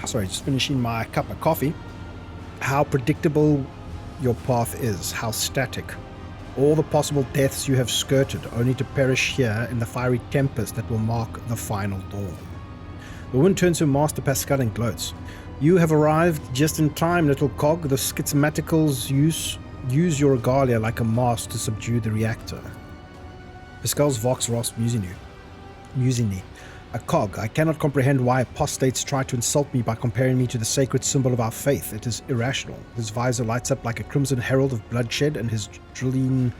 Sorry, just finishing my cup of coffee. How predictable your path is, how static. All the possible deaths you have skirted, only to perish here in the fiery tempest that will mark the final dawn. The woman turns to Master Pascal and gloats. You have arrived just in time, little cog. The schismaticals use your regalia like a mask to subdue the reactor. Pascal's vox rasped musingly. A cog. I cannot comprehend why apostates try to insult me by comparing me to the sacred symbol of our faith. It is irrational. His visor lights up like a crimson herald of bloodshed, and his drilling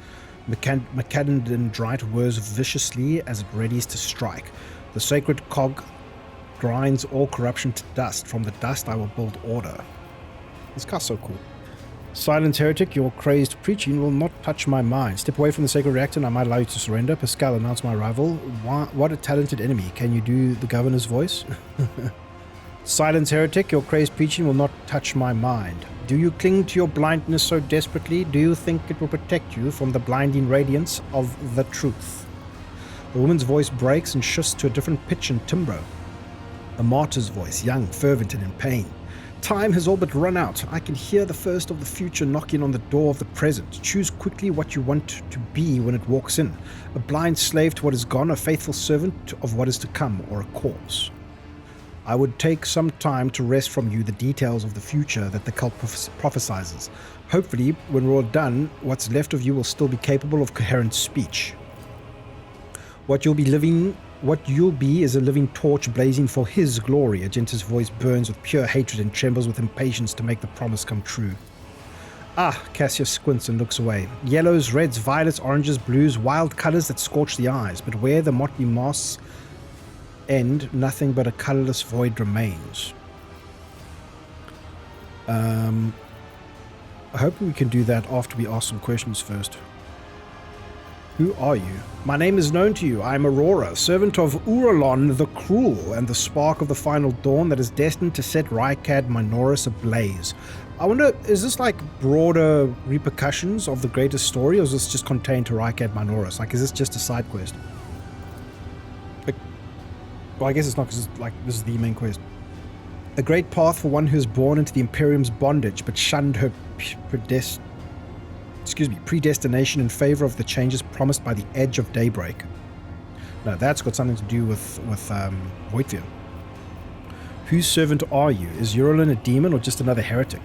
macadamdrite whirs viciously as it readies to strike. The sacred cog grinds all corruption to dust. From the dust I will build order. This guy's so cool. Silent heretic, your crazed preaching will not touch my mind. Step away from the sacred reactor and I might allow you to surrender. Pascal, announce my arrival. What a talented enemy. Can you do the governor's voice? Silence, heretic, your crazed preaching will not touch my mind. Do you cling to your blindness so desperately? Do you think it will protect you from the blinding radiance of the truth? The woman's voice breaks and shifts to a different pitch and timbre. A martyr's voice, young, fervent, and in pain. Time has all but run out. I can hear the first of the future knocking on the door of the present. Choose quickly what you want to be when it walks in. A blind slave to what is gone, a faithful servant of what is to come, or a corpse. I would take some time to wrest from you the details of the future that the cult prophesizes. Hopefully, when we're all done, what's left of you will still be capable of coherent speech. What you'll be is a living torch blazing for his glory. Argenta's voice burns with pure hatred and trembles with impatience to make the promise come true. Ah, Cassius squints and looks away. Yellows, reds, violets, oranges, blues, wild colors that scorch the eyes, but where the motley masks end, nothing but a colorless void remains. I hope we can do that after we ask some questions first. Who are you? My name is known to you. I am Aurora, servant of Uralon the Cruel, and the spark of the final dawn that is destined to set Rykad Minoris ablaze. I wonder, is this like broader repercussions of the greater story, or is this just contained to Rykad Minoris? Like, is this just a side quest? Like, well, I guess it's not, because it's like, this is the main quest. A great path for one who is born into the Imperium's bondage, but shunned her predestination in favor of the changes promised by the Edge of Daybreak. Now that's got something to do with Voidfear. Whose servant are you? Is Uralon a demon or just another heretic?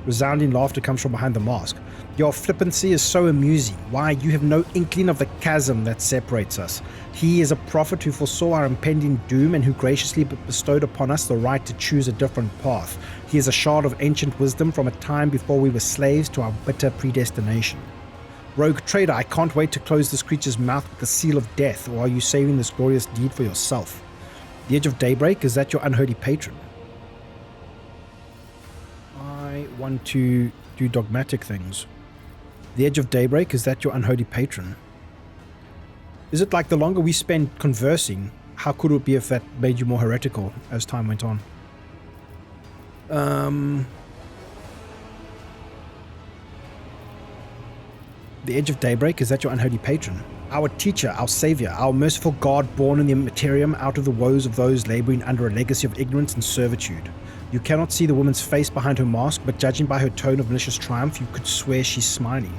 Resounding laughter comes from behind the mask. Your flippancy is so amusing. Why, you have no inkling of the chasm that separates us. He is a prophet who foresaw our impending doom and who graciously bestowed upon us the right to choose a different path. He is a shard of ancient wisdom from a time before we were slaves to our bitter predestination. Rogue trader, I can't wait to close this creature's mouth with the seal of death, or are you saving this glorious deed for yourself? The Edge of Daybreak, is that your unholy patron? I want to do dogmatic things. The Edge of Daybreak, is that your unholy patron? Is it like the longer we spend conversing, how could it be if that made you more heretical as time went on? The Edge of Daybreak, is that your unholy patron? Our teacher, our savior, our merciful God born in the Materium out of the woes of those laboring under a legacy of ignorance and servitude. You cannot see the woman's face behind her mask, but judging by her tone of malicious triumph, you could swear she's smiling.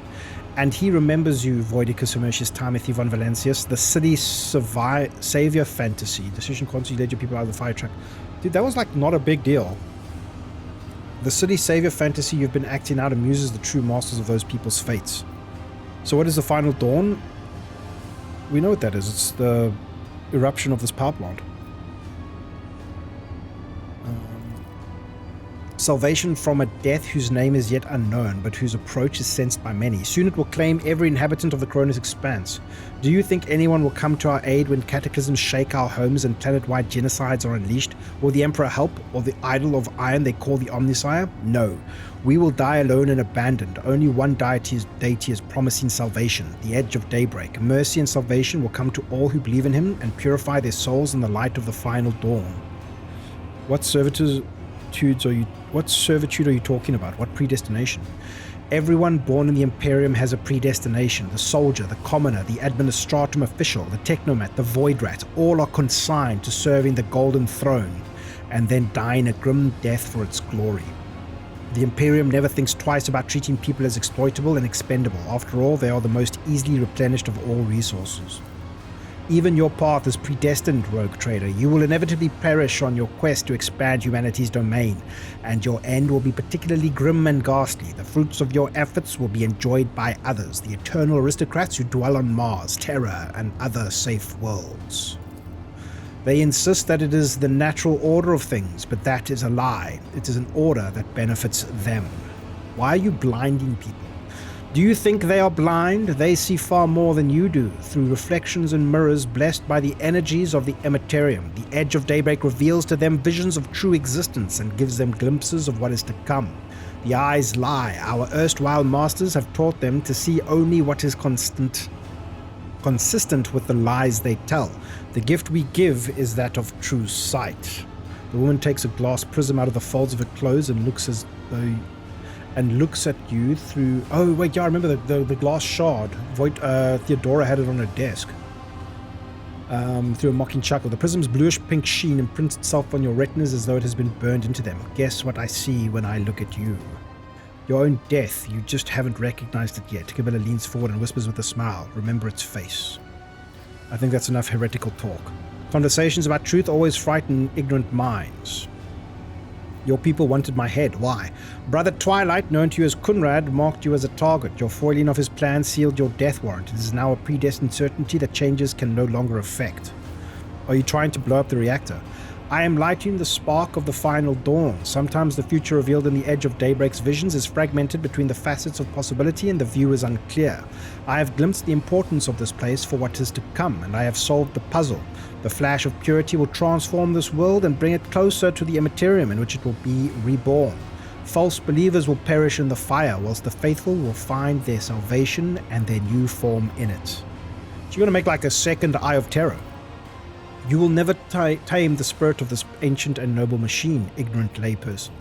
And he remembers you, Voidicus Hermetius Timothy von Valentius, the silly savior fantasy. Decision console, you led your people out of the fire truck. Dude, that was like not a big deal. The silly savior fantasy you've been acting out amuses the true masters of those people's fates. So what is the final dawn? We know what that is. It's the eruption of this power plant. Salvation from a death whose name is yet unknown, but whose approach is sensed by many. Soon it will claim every inhabitant of the Cronus expanse. Do you think anyone will come to our aid when cataclysms shake our homes and planet-wide genocides are unleashed? Will the Emperor help, or the idol of iron they call the Omnisire? No. We will die alone and abandoned. Only one deity is promising salvation, the Edge of Daybreak. Mercy and salvation will come to all who believe in him and purify their souls in the light of the final dawn. What servitude are you talking about? What predestination? Everyone born in the Imperium has a predestination. The soldier, the commoner, the administratum official, the technomat, the void rat, all are consigned to serving the golden throne and then dying a grim death for its glory. The Imperium never thinks twice about treating people as exploitable and expendable. After all, they are the most easily replenished of all resources. Even your path is predestined, rogue trader. You will inevitably perish on your quest to expand humanity's domain, and your end will be particularly grim and ghastly. The fruits of your efforts will be enjoyed by others, the eternal aristocrats who dwell on Mars, Terra, and other safe worlds. They insist that it is the natural order of things, but that is a lie. It is an order that benefits them. Why are you blinding people? Do you think they are blind? They see far more than you do, through reflections and mirrors blessed by the energies of the Ematerium. The Edge of Daybreak reveals to them visions of true existence and gives them glimpses of what is to come. The eyes lie. Our erstwhile masters have taught them to see only what is consistent with the lies they tell. The gift we give is that of true sight. The woman takes a glass prism out of the folds of her clothes and looks at you through... Oh, wait, yeah, I remember the glass shard. Theodora had it on her desk. Through a mocking chuckle. The prism's bluish-pink sheen imprints itself on your retinas as though it has been burned into them. Guess what I see when I look at you? Your own death. You just haven't recognized it yet. Camilla leans forward and whispers with a smile. Remember its face. I think that's enough heretical talk. Conversations about truth always frighten ignorant minds. Your people wanted my head. Why? Brother Twilight, known to you as Kunrad, marked you as a target. Your foiling of his plan sealed your death warrant. It is now a predestined certainty that changes can no longer affect. Are you trying to blow up the reactor? I am lighting the spark of the final dawn. Sometimes the future revealed in the Edge of Daybreak's visions is fragmented between the facets of possibility and the view is unclear. I have glimpsed the importance of this place for what is to come, and I have solved the puzzle. The flash of purity will transform this world and bring it closer to the Ematerium in which it will be reborn. False believers will perish in the fire, whilst the faithful will find their salvation and their new form in it. She's going to make like a second Eye of Terror. You will never tame the spirit of this ancient and noble machine, ignorant layperson.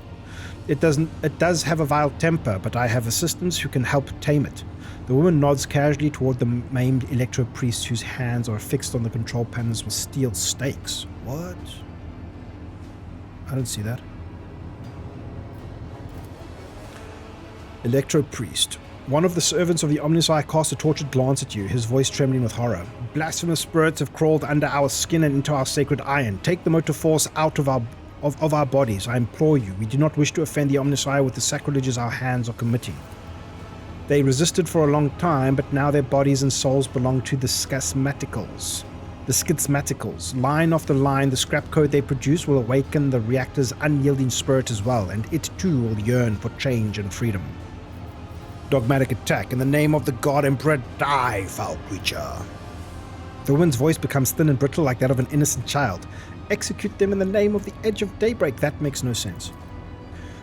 It does have a vile temper, but I have assistants who can help tame it. The woman nods casually toward the maimed electro priest whose hands are fixed on the control panels with steel stakes. What? I don't see that. Electro priest. One of the servants of the Omnisci cast a tortured glance at you, his voice trembling with horror. Blasphemous spirits have crawled under our skin and into our sacred iron. Take the motor force out of our bodies, I implore you. We do not wish to offend the Omnisci with the sacrileges our hands are committing. They resisted for a long time, but now their bodies and souls belong to the schismaticals. The schismaticals. Line after line, the scrap code they produce will awaken the reactor's unyielding spirit as well, and it too will yearn for change and freedom. Dogmatic attack. In the name of the God Emperor, die, foul creature. The woman's voice becomes thin and brittle like that of an innocent child. Execute them in the name of the Edge of Daybreak. That makes no sense.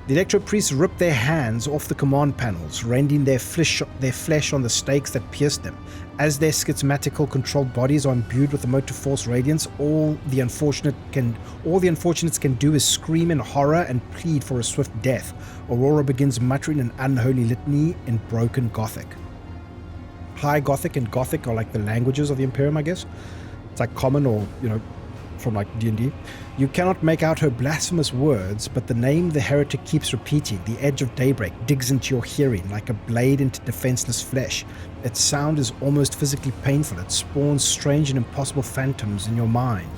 The Electro Priests rip their hands off the command panels, rending their flesh on the stakes that pierce them. As their schismatical controlled bodies are imbued with the motor force radiance, all the unfortunates can do is scream in horror and plead for a swift death. Aurora begins muttering an unholy litany in broken Gothic. High Gothic and Gothic are like the languages of the Imperium, I guess. It's like common or, from like D&D. You cannot make out her blasphemous words, but the name the heretic keeps repeating, the Edge of Daybreak, digs into your hearing like a blade into defenseless flesh. Its sound is almost physically painful. It spawns strange and impossible phantoms in your mind.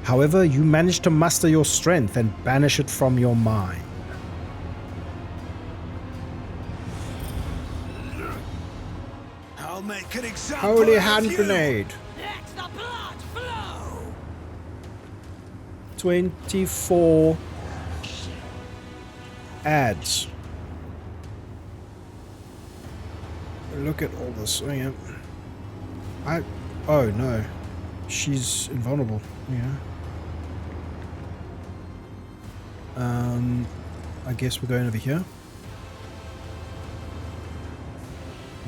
However, you manage to muster your strength and banish it from your mind. I'll make an example Holy of hand you. grenade. Let the blood flow! 24 ads. Look at all this. Oh, yeah. Oh no. She's invulnerable. Yeah. I guess we're going over here.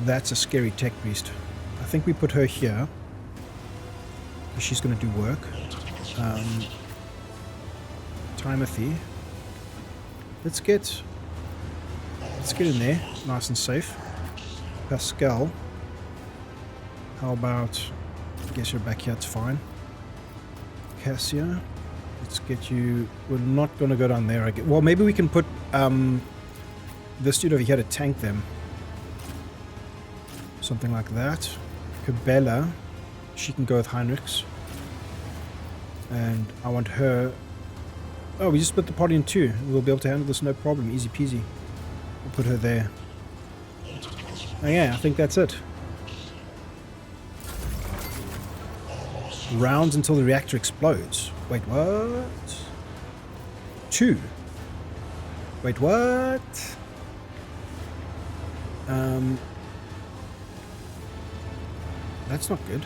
That's a scary tech priest. I think we put her here. She's going to do work. Timothy. Let's get in there, nice and safe. Pascal. How about, I guess you're back here, it's fine. Cassia. Let's get you, we're not going to go down there. Well, maybe we can put this dude over here to tank them. Something like that. Cabela, she can go with Heinrichs. And I want her... Oh, we just split the party in two. We'll be able to handle this no problem. Easy peasy. We'll put her there. Oh yeah, I think that's it. Rounds until the reactor explodes. Wait, what? 2. Wait, what? That's not good.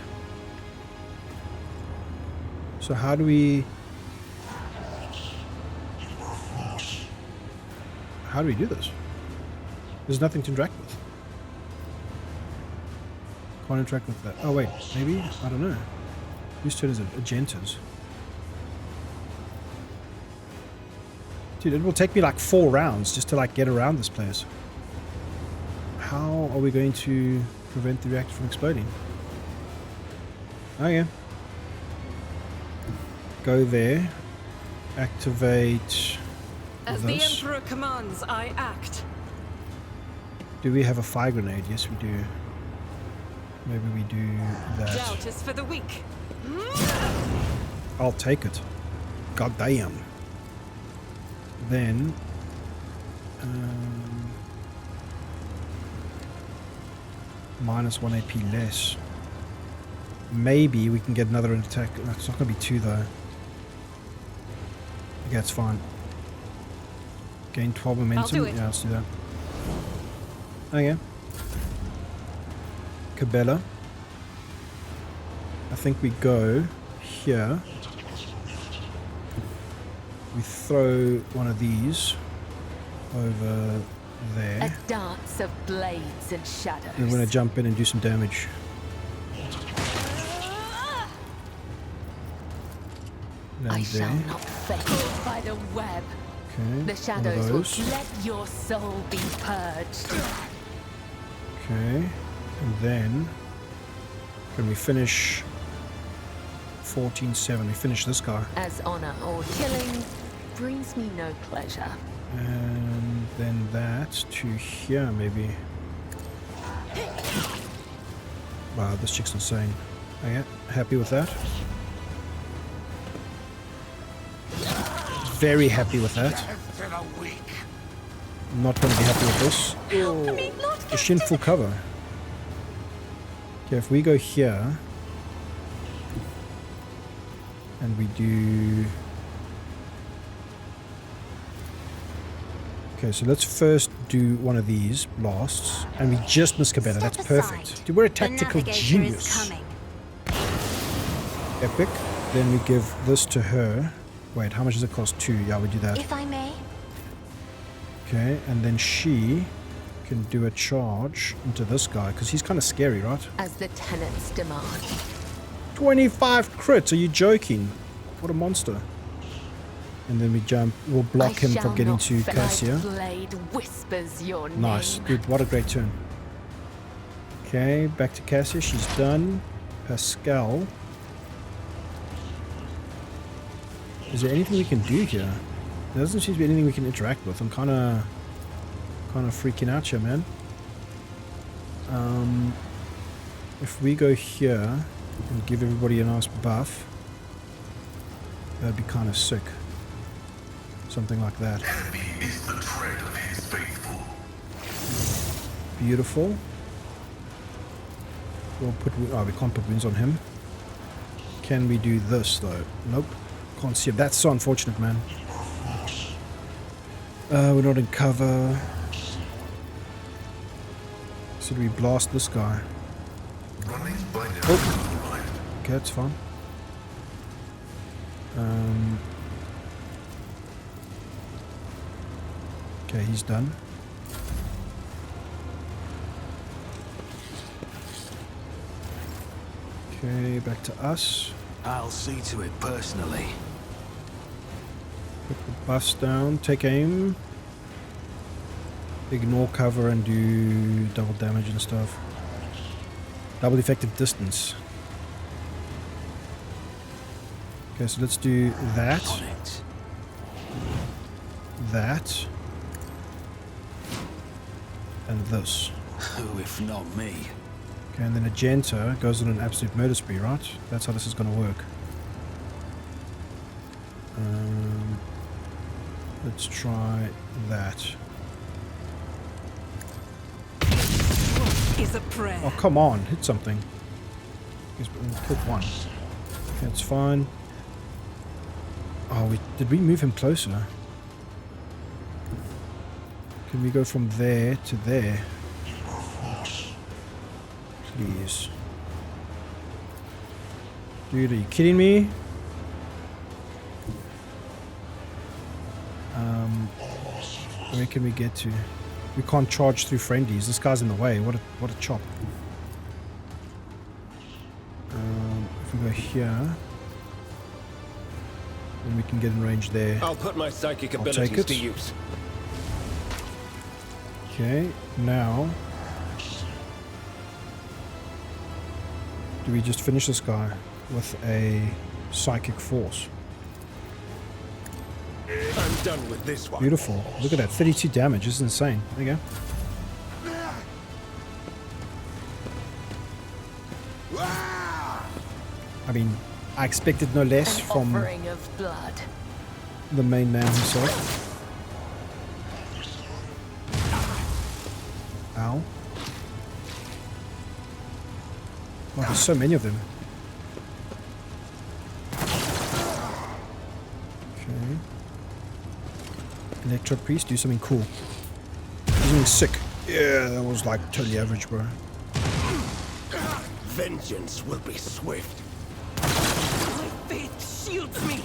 So how do we do this? There's nothing to interact with. Can't interact with that. Oh wait, maybe? I don't know. Whose turn is it? Agenta's. Dude, it will take me like 4 rounds just to like get around this place. How are we going to prevent the reactor from exploding? Oh yeah. Go there. Activate As the this. Emperor commands, I act. Do we have a fire grenade? Yes, we do. Maybe we do that. Doubt is for the weak. I'll take it. God damn. Then... -1 AP less. Maybe we can get another attack. No, it's not going to be 2 though. Okay, it's fine. Gain 12 momentum. I'll do it. Yeah, let's do that. Okay. Cabela. I think we go here. We throw one of these over there. A dance of blades and shadows. And we're going to jump in and do some damage. Land I there. shall not fail by the web. Okay. The one shadows of will those. let your soul be purged. Okay. And then can we finish 14-7? We finish this guy. As honor or killing brings me no pleasure. And then that to here, maybe. Wow, this chick's insane. Okay, happy with that. Very happy with that. Not going to be happy with this. Is she in full cover? Okay, if we go here and we do... Okay, so let's first do one of these blasts, and we just miss Cabana. That's perfect. Dude, we're a tactical genius. Epic. Then we give this to her. Wait, how much does it cost? 2. Yeah, we do that. If I may. Okay, and then she can do a charge into this guy, because he's kind of scary, right? As the tenants demand. 25 crits, are you joking? What a monster. And then we jump, we'll block him from getting to Cassia. Blade whispers your Nice, name. dude, what a great turn. Okay, back to Cassia, she's done. Pascal. Is there anything we can do here? There doesn't seem to be anything we can interact with. I'm kind of freaking out here, man. If we go here and give everybody a nice buff, that'd be kind of sick. Something like that. Envy is the tread of his faithful. Beautiful. We'll put... Oh, we can't put wounds on him. Can we do this, though? Nope. Can't see him. That's so unfortunate, man. We're not in cover. So do we blast this guy? Running by Oh. Okay, that's fine. Okay, he's done. Okay, back to us. I'll see to it personally. Put the buffs down, take aim. Ignore cover and do double damage and stuff. Double effective distance. Okay, so let's do that. On it. That. And this. Who if not me? Okay, and then Agenta goes on an absolute murder spree, right? That's how this is going to work. Let's try that. Is a prayer. Oh, come on. Hit something. He's killed one. Okay, that's fine. Oh, did we move him closer? Can we go from there to there? Please. Dude, are you kidding me? Where can we get to? We can't charge through friendlies. This guy's in the way. What a chop. If we go here, then we can get in range there. I'll put my psychic I'll take abilities it. to use. Okay, now do we just finish this guy with a psychic force? I'm done with this one. Beautiful. Look at that, 32 damage. This is insane. There you go. I mean, I expected no less An from offering of blood. the main man himself. Ow. Oh, there's so many of them. Okay. Electro Priest, do something cool. Do something sick. Yeah, that was like totally average, bro. Vengeance will be swift. My faith shields me.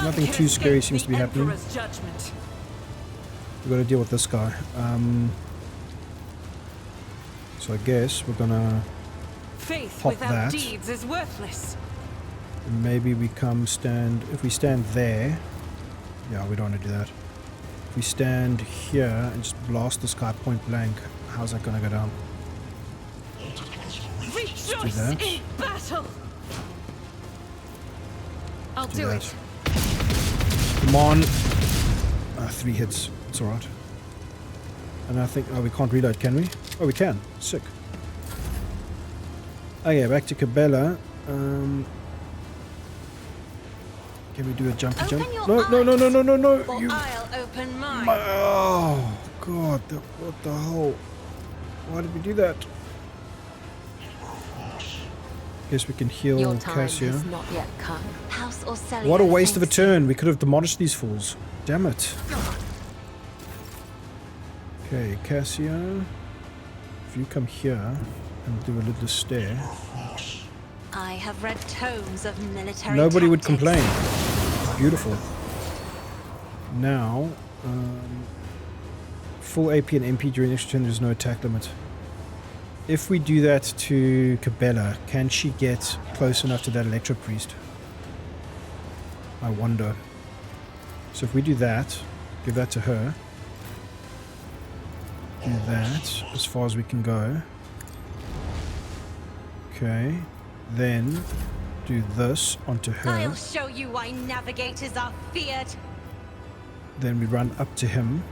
Nothing too scary seems to be happening. Emperor's judgment. We've got to deal with this guy. So I guess we're gonna faith pop without that. deeds is worthless. Maybe we come stand... If we stand there... Yeah, we don't want to do that. If we stand here and just blast this guy point blank, how's that going to go down? Rejoice that. in battle! I'll Do do that. it. Come on! 3 hits. It's alright. And I think... Oh, we can't reload, can we? Oh, we can. Sick. Okay, back to Cabela. Can we do a jumpy jump? Open your No, no, no, no, no, no, no! Or You... I'll open mine. Oh, God. What the hell? Why did we do that? Guess we can heal Your time Cassia. has not yet come. House or Celia. What a waste of a thanks you. turn. We could have demolished these fools. Damn it. Okay, Cassia. If you come here and do a little stare, I have read tomes of military nobody would tactics. complain. Beautiful. Now, full AP and MP during extra turn, there's no attack limit. If we do that to Cabela, can she get close enough to that Electro Priest? I wonder. So if we do that, give that to her. Do that as far as we can go. Okay. Then do this onto her. I'll show you why navigators are feared. Then we run up to him.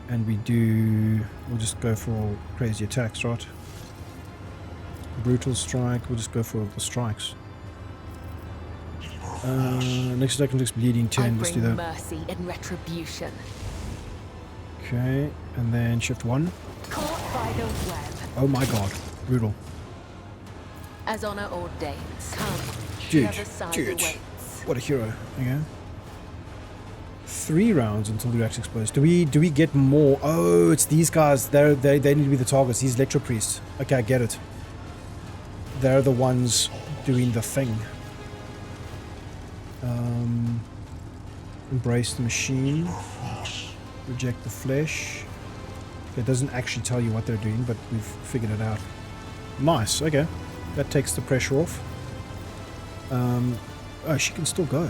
And we do... We'll just go for crazy attacks, right? Brutal strike. We'll just go for the strikes. Next attack takes bleeding 10. Let's do bring that. mercy and retribution. Okay. And then shift 1. Caught by the web. Oh my god. Brutal. As honor ordains. Come. Dude. The other side Dude. awaits. What a hero. Okay. 3 rounds until the reactor explodes. Do we get more? Oh, it's these guys. They need to be the targets. These Electro Priests. Okay, I get it. They're the ones doing the thing. Embrace the machine. Reject the flesh. It doesn't actually tell you what they're doing, but we've figured it out. Nice. Okay, that takes the pressure off. Oh, she can still go.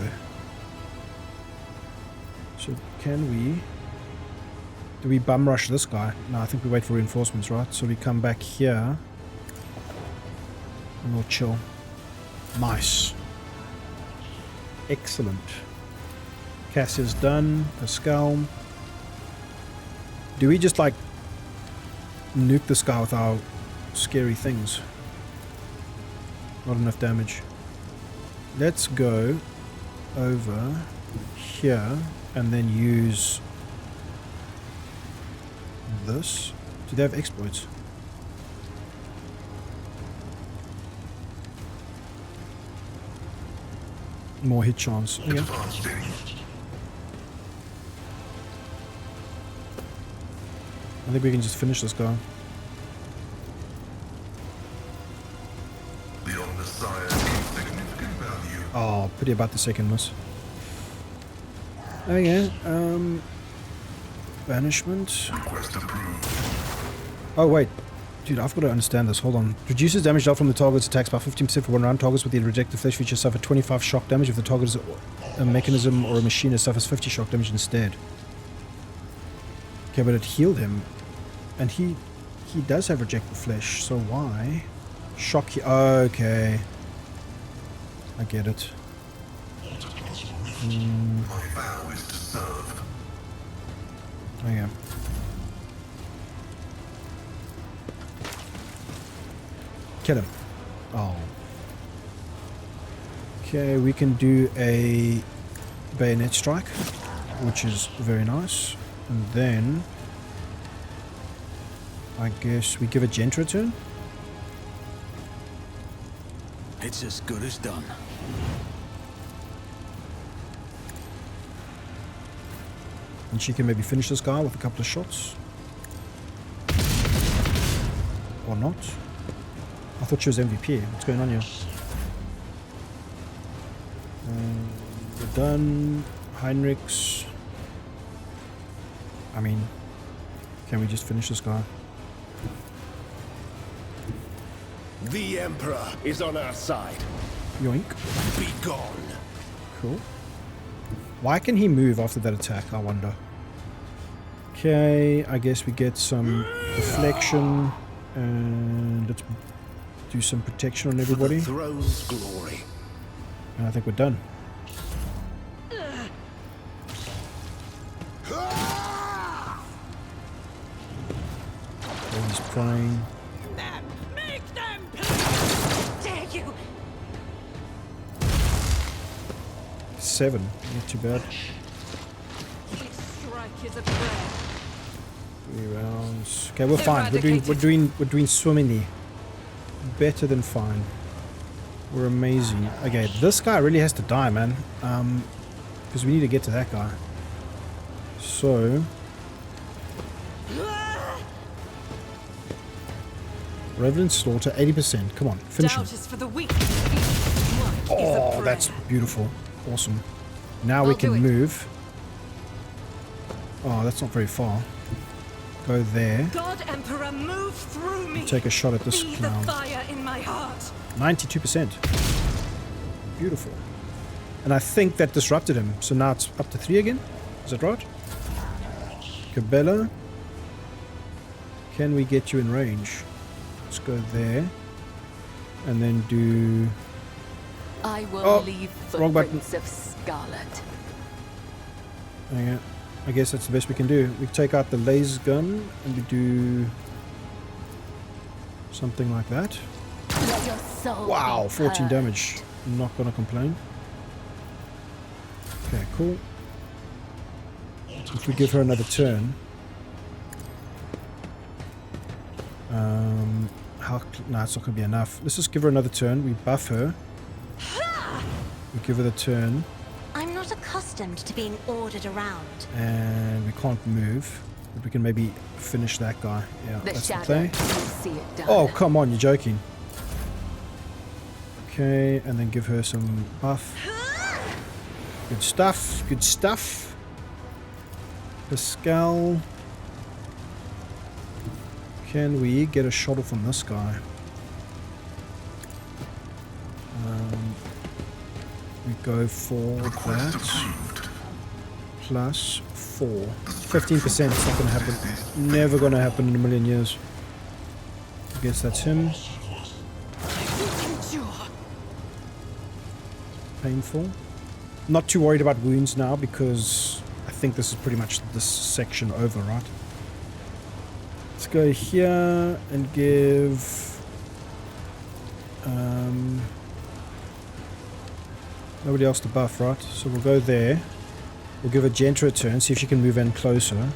So can we... Do we bum rush this guy? No, I think we wait for reinforcements, right? So we come back here. And we'll chill. Nice. Excellent. Cassia's done. Pascal. Do we just like nuke this guy with our scary things? Not enough damage. Let's go over here and then use this. Do they have exploits? More hit chance. Yeah. I think we can just finish this guy. Beyond the science of significant value. Oh, pretty about the second miss. Oh yeah, banishment. Request approved. Oh wait, dude, I've got to understand this. Hold on. Reduces damage dealt from the target's attacks by 15% for 1 round. Targets with the rejected flesh feature suffer 25 shock damage if the target is a mechanism or a machine that suffers 50 shock damage instead. Okay, but it healed him, and he does have rejected flesh. So why shock? Okay, I get it. My vow is to serve. Oh yeah. Kill him. Oh. Okay, we can do a bayonet strike, which is very nice. And then I guess we give a Gentra a turn. It's as good as done. And she can maybe finish this guy with a couple of shots. Or not. I thought she was MVP. What's going on here? We're done. Heinrichs. I mean, can we just finish this guy? The Emperor is on our side. Yoink. Be gone. Cool. Why can he move after that attack, I wonder? Okay, I guess we get some deflection. And let's do some protection on everybody. For the throne's glory. And I think we're done. He's praying. Make them dare you! 7, not too bad. Each strike is a prayer. 3 rounds. Okay, we're fine. We're doing swimmingly. Better than fine. We're amazing. Okay, this guy really has to die, man. Because we need to get to that guy. So Revenant Slaughter, 80%. Come on, finish him. Doubt is for the weak. Each strike is a Oh, prayer. that's beautiful. Awesome. Now we I'll can do it. move. Oh, that's not very far. Go there. God Emperor, move through me. Take a shot at this Be the clown. fire in my heart. 92%. Beautiful. And I think that disrupted him. So now it's up to 3 again. Is that right? Cabela. Can we get you in range? Let's go there. And then do... I will Oh, leave wrong button. footprints of scarlet. Okay. I guess that's the best we can do. We take out the laser gun and we do something like that. Let your soul Wow, be 14 heard. damage. I'm not gonna complain. Okay, cool. If we give her another turn, no, it's not gonna be enough. Let's just give her another turn. We buff her. We give her the turn, I'm not accustomed to being ordered around. and we can't move. But we can maybe finish that guy. Yeah, The that's the shadow play. will see it done. Oh, come on, you're joking. Okay, and then give her some buff. Good stuff, good stuff. Pascal. Can we get a shot off on this guy? We go for that. Plus 4. 15%, it's not going to happen. Never going to happen in a million years. I guess that's him. Painful. Not too worried about wounds now because I think this is pretty much this section over, right? Let's go here and give nobody else to buff, right? So we'll go there. We'll give a Genta a turn, see if she can move in closer.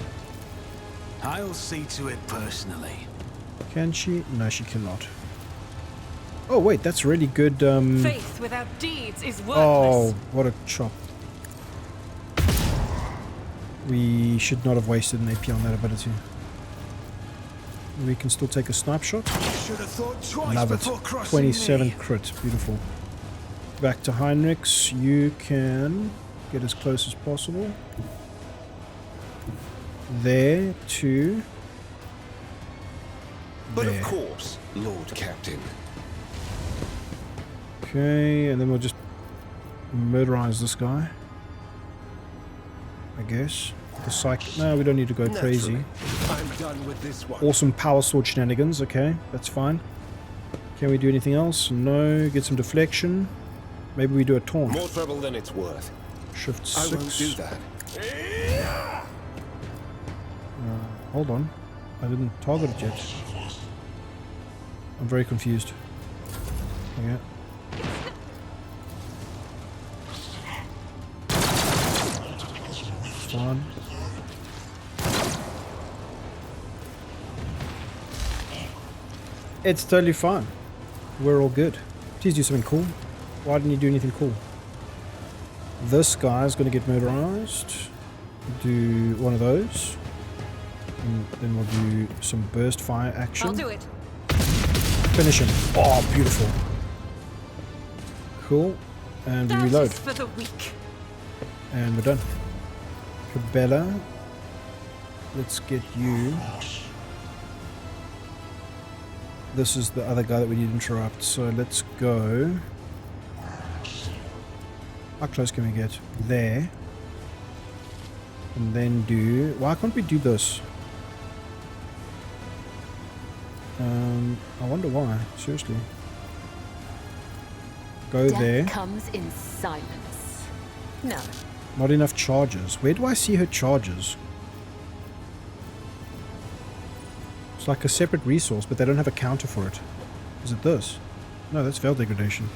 I'll see to it personally. Can she? No, she cannot. Oh wait, that's really good. Faith without deeds is worthless. Oh, what a chop. We should not have wasted an AP on that ability. We can still take a snipe shot. Should have thought twice Love it. before crossing 27 me. crit. Beautiful. Back to Heinrichs. You can get as close as possible. There to But there. of course, Lord Captain. Okay, and then we'll just murderize this guy. I guess. The psych. No, we don't need to go crazy. Naturally, I'm done with this one. Awesome power sword shenanigans. Okay, that's fine. Can we do anything else? No. Get some deflection. Maybe we do a taunt. More trouble than it's worth. Shift I 6. won't do that. Hold on. I didn't target it yet. I'm very confused. Okay. It's fine. It's totally fine. We're all good. Please do something cool. Why didn't you do anything cool? This guy's going to get murderized. Do one of those. And then we'll do some burst fire action. I'll do it. Finish him. Oh, beautiful. Cool. And we Doubt reload. is for the weak. And we're done. Cabela. Let's get you. this is the other guy that we need to interrupt. So let's go. How close can we get? There. And then do... Why can't we do this? I wonder why. Seriously. Go Death there. comes in silence. No. Not enough charges. Where do I see her charges? It's like a separate resource, but they don't have a counter for it. Is it this? No, that's veil degradation.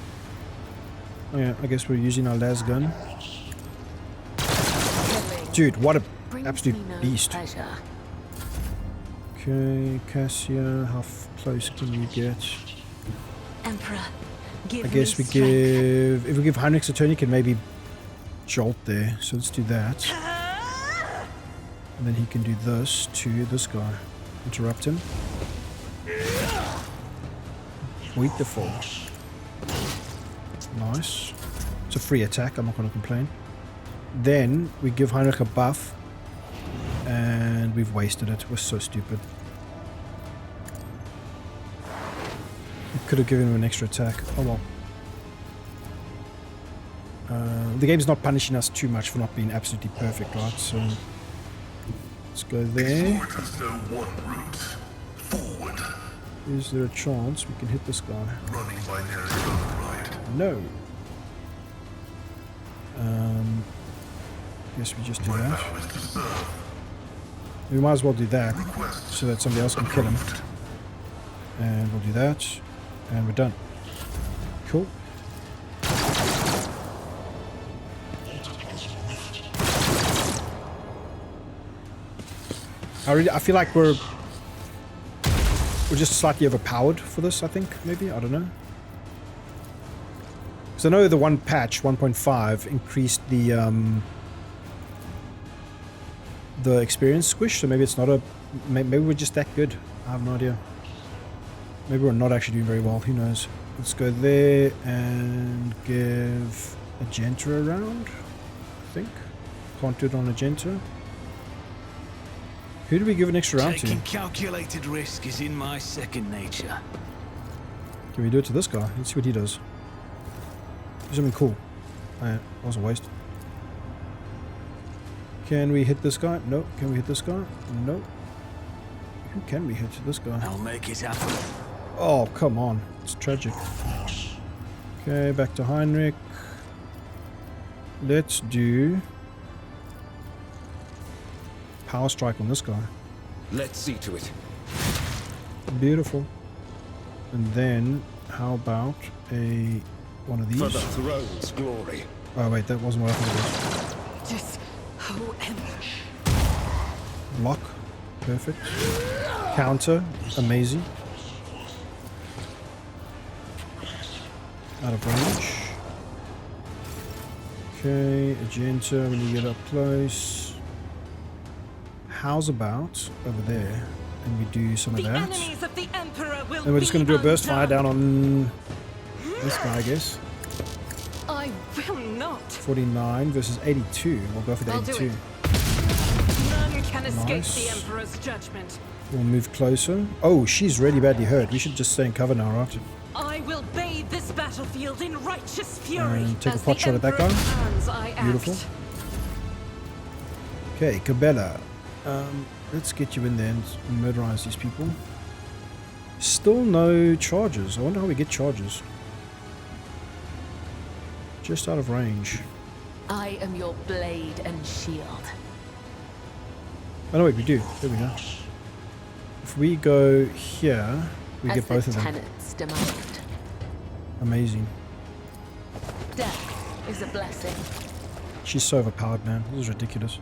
Oh yeah, I guess we're using our las gun. Dude, what a Brings absolute me no beast. pleasure. Okay, Cassia, how close can you get? Emperor, give I guess me we strength. give... If we give Heinrich's a turn, he can maybe jolt there. So let's do that. And then he can do this to this guy. Interrupt him. Beautiful. Nice. It's a free attack, I'm not going to complain. Then we give Heinrich a buff. And we've wasted it. We're so stupid. We could have given him an extra attack. Oh well. The game's not punishing us too much for not being absolutely perfect, right? So let's go there. Explore has no one route. Forward. Is there a chance we can hit this guy? Running binary override. No. Guess we just do that. Now is to serve. We might as well do that so that somebody else can kill him. And we'll do that. And we're done. Cool. I feel like we're just slightly overpowered for this, I think, maybe. I don't know. Because I know the one patch, 1.5, increased the experience squish, so maybe it's not a... Maybe we're just that good. I have no idea. Maybe we're not actually doing very well. Who knows? Let's go there and give Agenta a round, I think. Can't do it on Agenta. Who do we give an extra round to? Taking calculated risk is in my second nature. Can we do it to this guy? Let's see what he does. Do something cool. Oh, yeah, that was a waste. Can we hit this guy? No. Can we hit this guy? No. Who can we hit? This guy. I'll make it happen. Oh, come on. It's tragic. Okay, back to Heinrich. Let's do Power Strike on this guy. Let's see to it. Beautiful. And then, how about one of these? For the throne's glory. Oh wait, that wasn't what I thought it was. Just however. Block. Perfect. Counter. Amazing. Out of range. Okay, Agenta when you get up close. How's about over there? And we do some of The that. enemies of the Emperor will And we're just going to do a burst fire undone. down on this guy, I guess. I will not. 49 versus 82. We'll go for the I'll do 82. it. None can escape Nice. the Emperor's judgment. We'll move closer. Oh, she's really badly hurt. We should just stay in cover now, right? I will bathe this battlefield in righteous fury. And take a as pot the shot at that Emperor guy. commands I act. Beautiful. Okay, Cabela. Let's get you in there and murderize these people. Still no charges. I wonder how we get charges. Just out of range. I am your blade and shield. Oh no, wait, we do. There we go. If we go here, we As get both the of them. tenets demand. Amazing. Death is a blessing. She's so overpowered, man. This is ridiculous.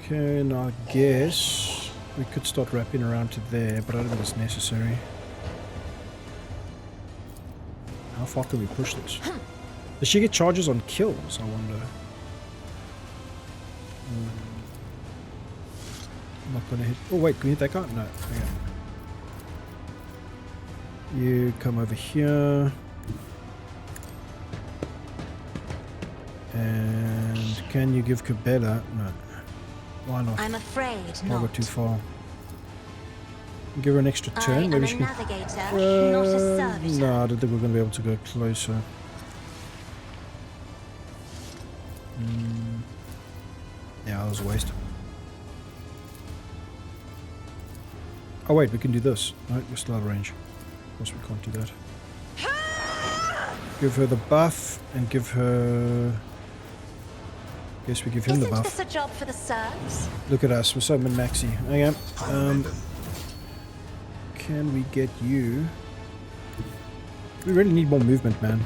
Okay, now I guess we could start wrapping around to there, but I don't think it's necessary. How far can we push this? Does she get charges on kills, I wonder? I'm not gonna hit... Oh wait, can we hit that guy? No. Okay. You come over here. And can you give Cabela? No. Why not? I'm afraid I'll go not. too far. Give her an extra I turn. am Maybe a she can. navigator, not a servitor. No, I don't think we're going to be able to go closer. Yeah, that was a waste. Oh wait, we can do this. No, we're still out of range. Of course we can't do that. Give her the buff and give her... Guess we give him the Isn't buff. this a job for the serfs? Look at us, we're so min-maxy. Okay. Can we get you... We really need more movement, man.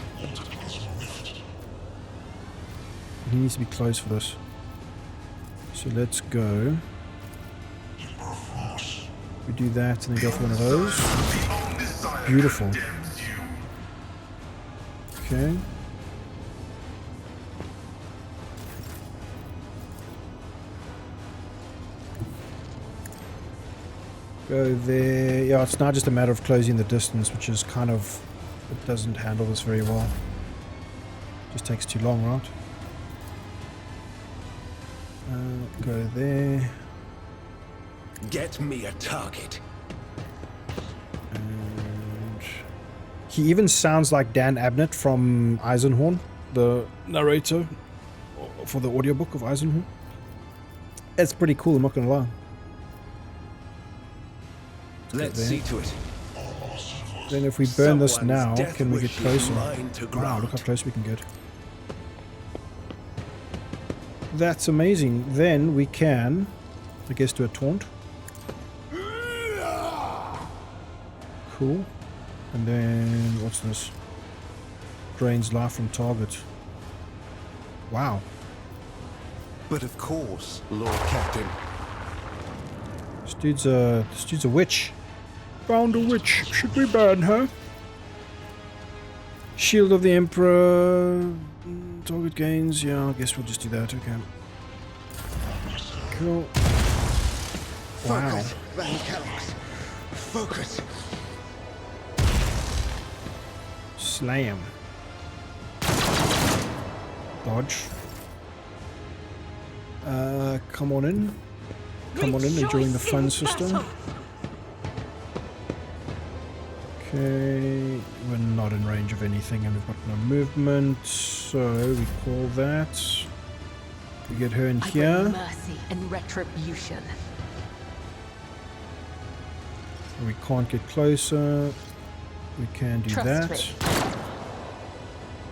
He needs to be close for this. So let's go. We do that and then go for one of those. Beautiful. Okay. Go there. Yeah, it's now just a matter of closing the distance, which is kind of... It doesn't handle this very well. Just takes too long, right? Go there. Get me a target. And he even sounds like Dan Abnett from Eisenhorn, the narrator for the audiobook of Eisenhorn. It's pretty cool, I'm not gonna lie. Let's see to it. Then if we burn this Someone's now, death can we get wish is closer? mine to Wow, grant. look how close we can get. That's amazing. Then we can, I guess, do a taunt. Cool. And then, what's this? Drains life from target. Wow. But of course, Lord Captain. This dude's a witch. Found a witch. Should we burn her? Shield of the Emperor. Target gains. Yeah, I guess we'll just do that. Okay. Cool. Wow. Focus, Van Kellogg's. Focus. Slam. Dodge. Come on in. Come on in, enjoying the fun, sister. Okay, we're not in range of anything and we've got no movement, so we call that. We get her in I here. bring mercy and retribution. We can't get closer. We can do Trust that. me.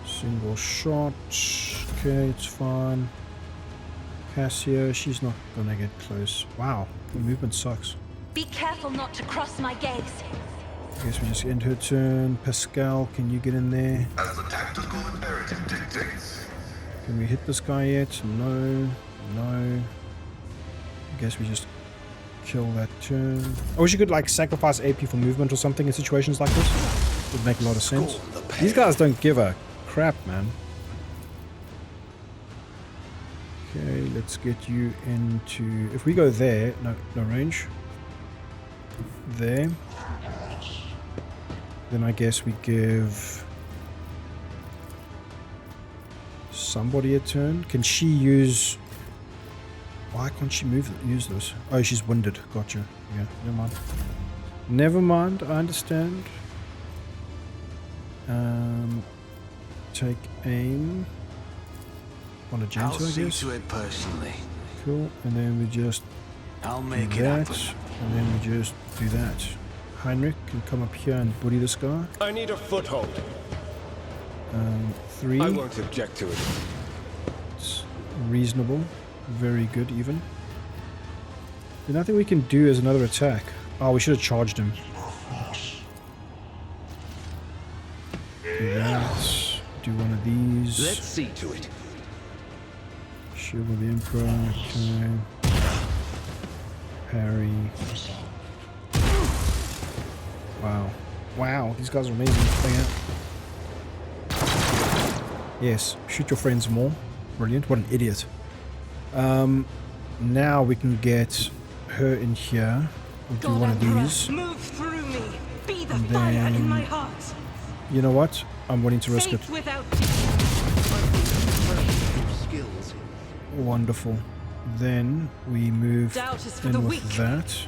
Single shot. Okay, it's fine. Cassia, she's not gonna get close. Wow, the movement sucks. Be careful not to cross my gaze. I guess we just end her turn. Pascal, can you get in there? As the tactical imperative dictates. Can we hit this guy yet? No. No. I guess we just kill that turn. I wish you could like sacrifice AP for movement or something in situations like this. Would make a lot of sense. These guys don't give a crap, man. Okay, let's get you into... If we go there... No range. There. Then I guess we give... somebody a turn. Can she use... Why can't she use this? Oh, she's winded. Gotcha. Yeah, never mind. Never mind, I understand. Take aim on a I'll gentle, I see guess. to it personally. Cool, and then we just I'll do make it that, happen. and then we just do that. Heinrich can come up here and bully this guy. I need a foothold. 3. I won't object to it. It's reasonable. Very good, even. There's nothing we can do as another attack. Oh, we should have charged him. Do that. Do one of these. Let's see to it. Shield of the Emperor. Okay. Parry. Wow. Wow, these guys are amazing. Yes, shoot your friends more. Brilliant. What an idiot. Now we can get her in here. We'll do one of these. Move through me. Be the And fire in then- my heart. You know what? I'm willing to risk it. Faith without Skills. Wonderful. Then we move doubt is for in the with weak. that.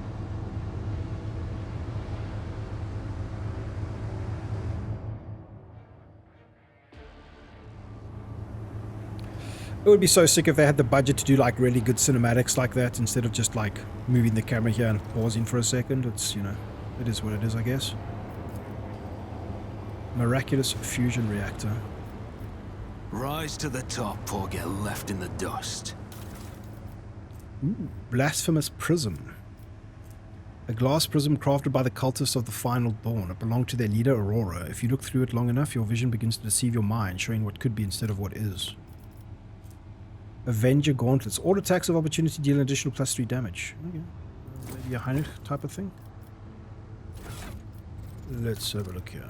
It would be so sick if they had the budget to do like really good cinematics like that instead of just like moving the camera here and pausing for a second. It's, you know, it is what it is, I guess. Miraculous fusion reactor. Rise to the top or get left in the dust. Ooh, blasphemous prism. A glass prism crafted by the cultists of the Final Dawn. It belonged to their leader, Aurora. If you look through it long enough, your vision begins to deceive your mind, showing what could be instead of what is. Avenger gauntlets. All attacks of opportunity deal an additional +3 damage. Okay. Maybe a Heinrich type of thing. Let's have a look here.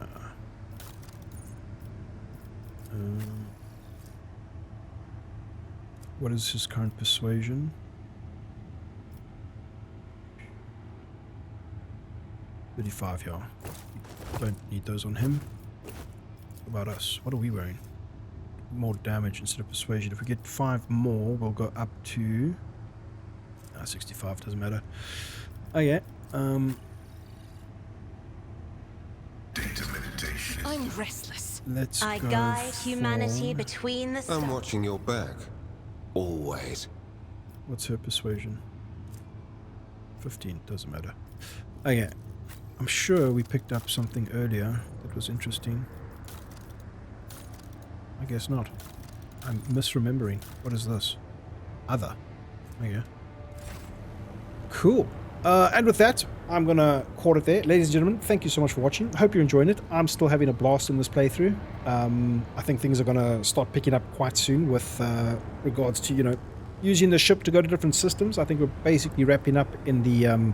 What is his current persuasion? 35, yeah. Don't need those on him. What about us? What are we wearing? More damage instead of persuasion. If we get 5 more, we'll go up to 65, doesn't matter. Okay. Data meditation. I'm restless. Let's I go guide humanity for... between the stars. I'm watching your back. Always. What's her persuasion? 15, doesn't matter. Okay. I'm sure we picked up something earlier that was interesting. I guess not. I'm misremembering. What is this? Other. Okay. Cool. And with that, I'm going to call it there. Ladies and gentlemen, thank you so much for watching. Hope you're enjoying it. I'm still having a blast in this playthrough. I think things are going to start picking up quite soon with regards to, you know, using the ship to go to different systems. I think we're basically wrapping up in the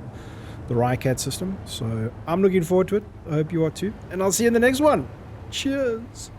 Rykad system. So I'm looking forward to it. I hope you are too. And I'll see you in the next one. Cheers.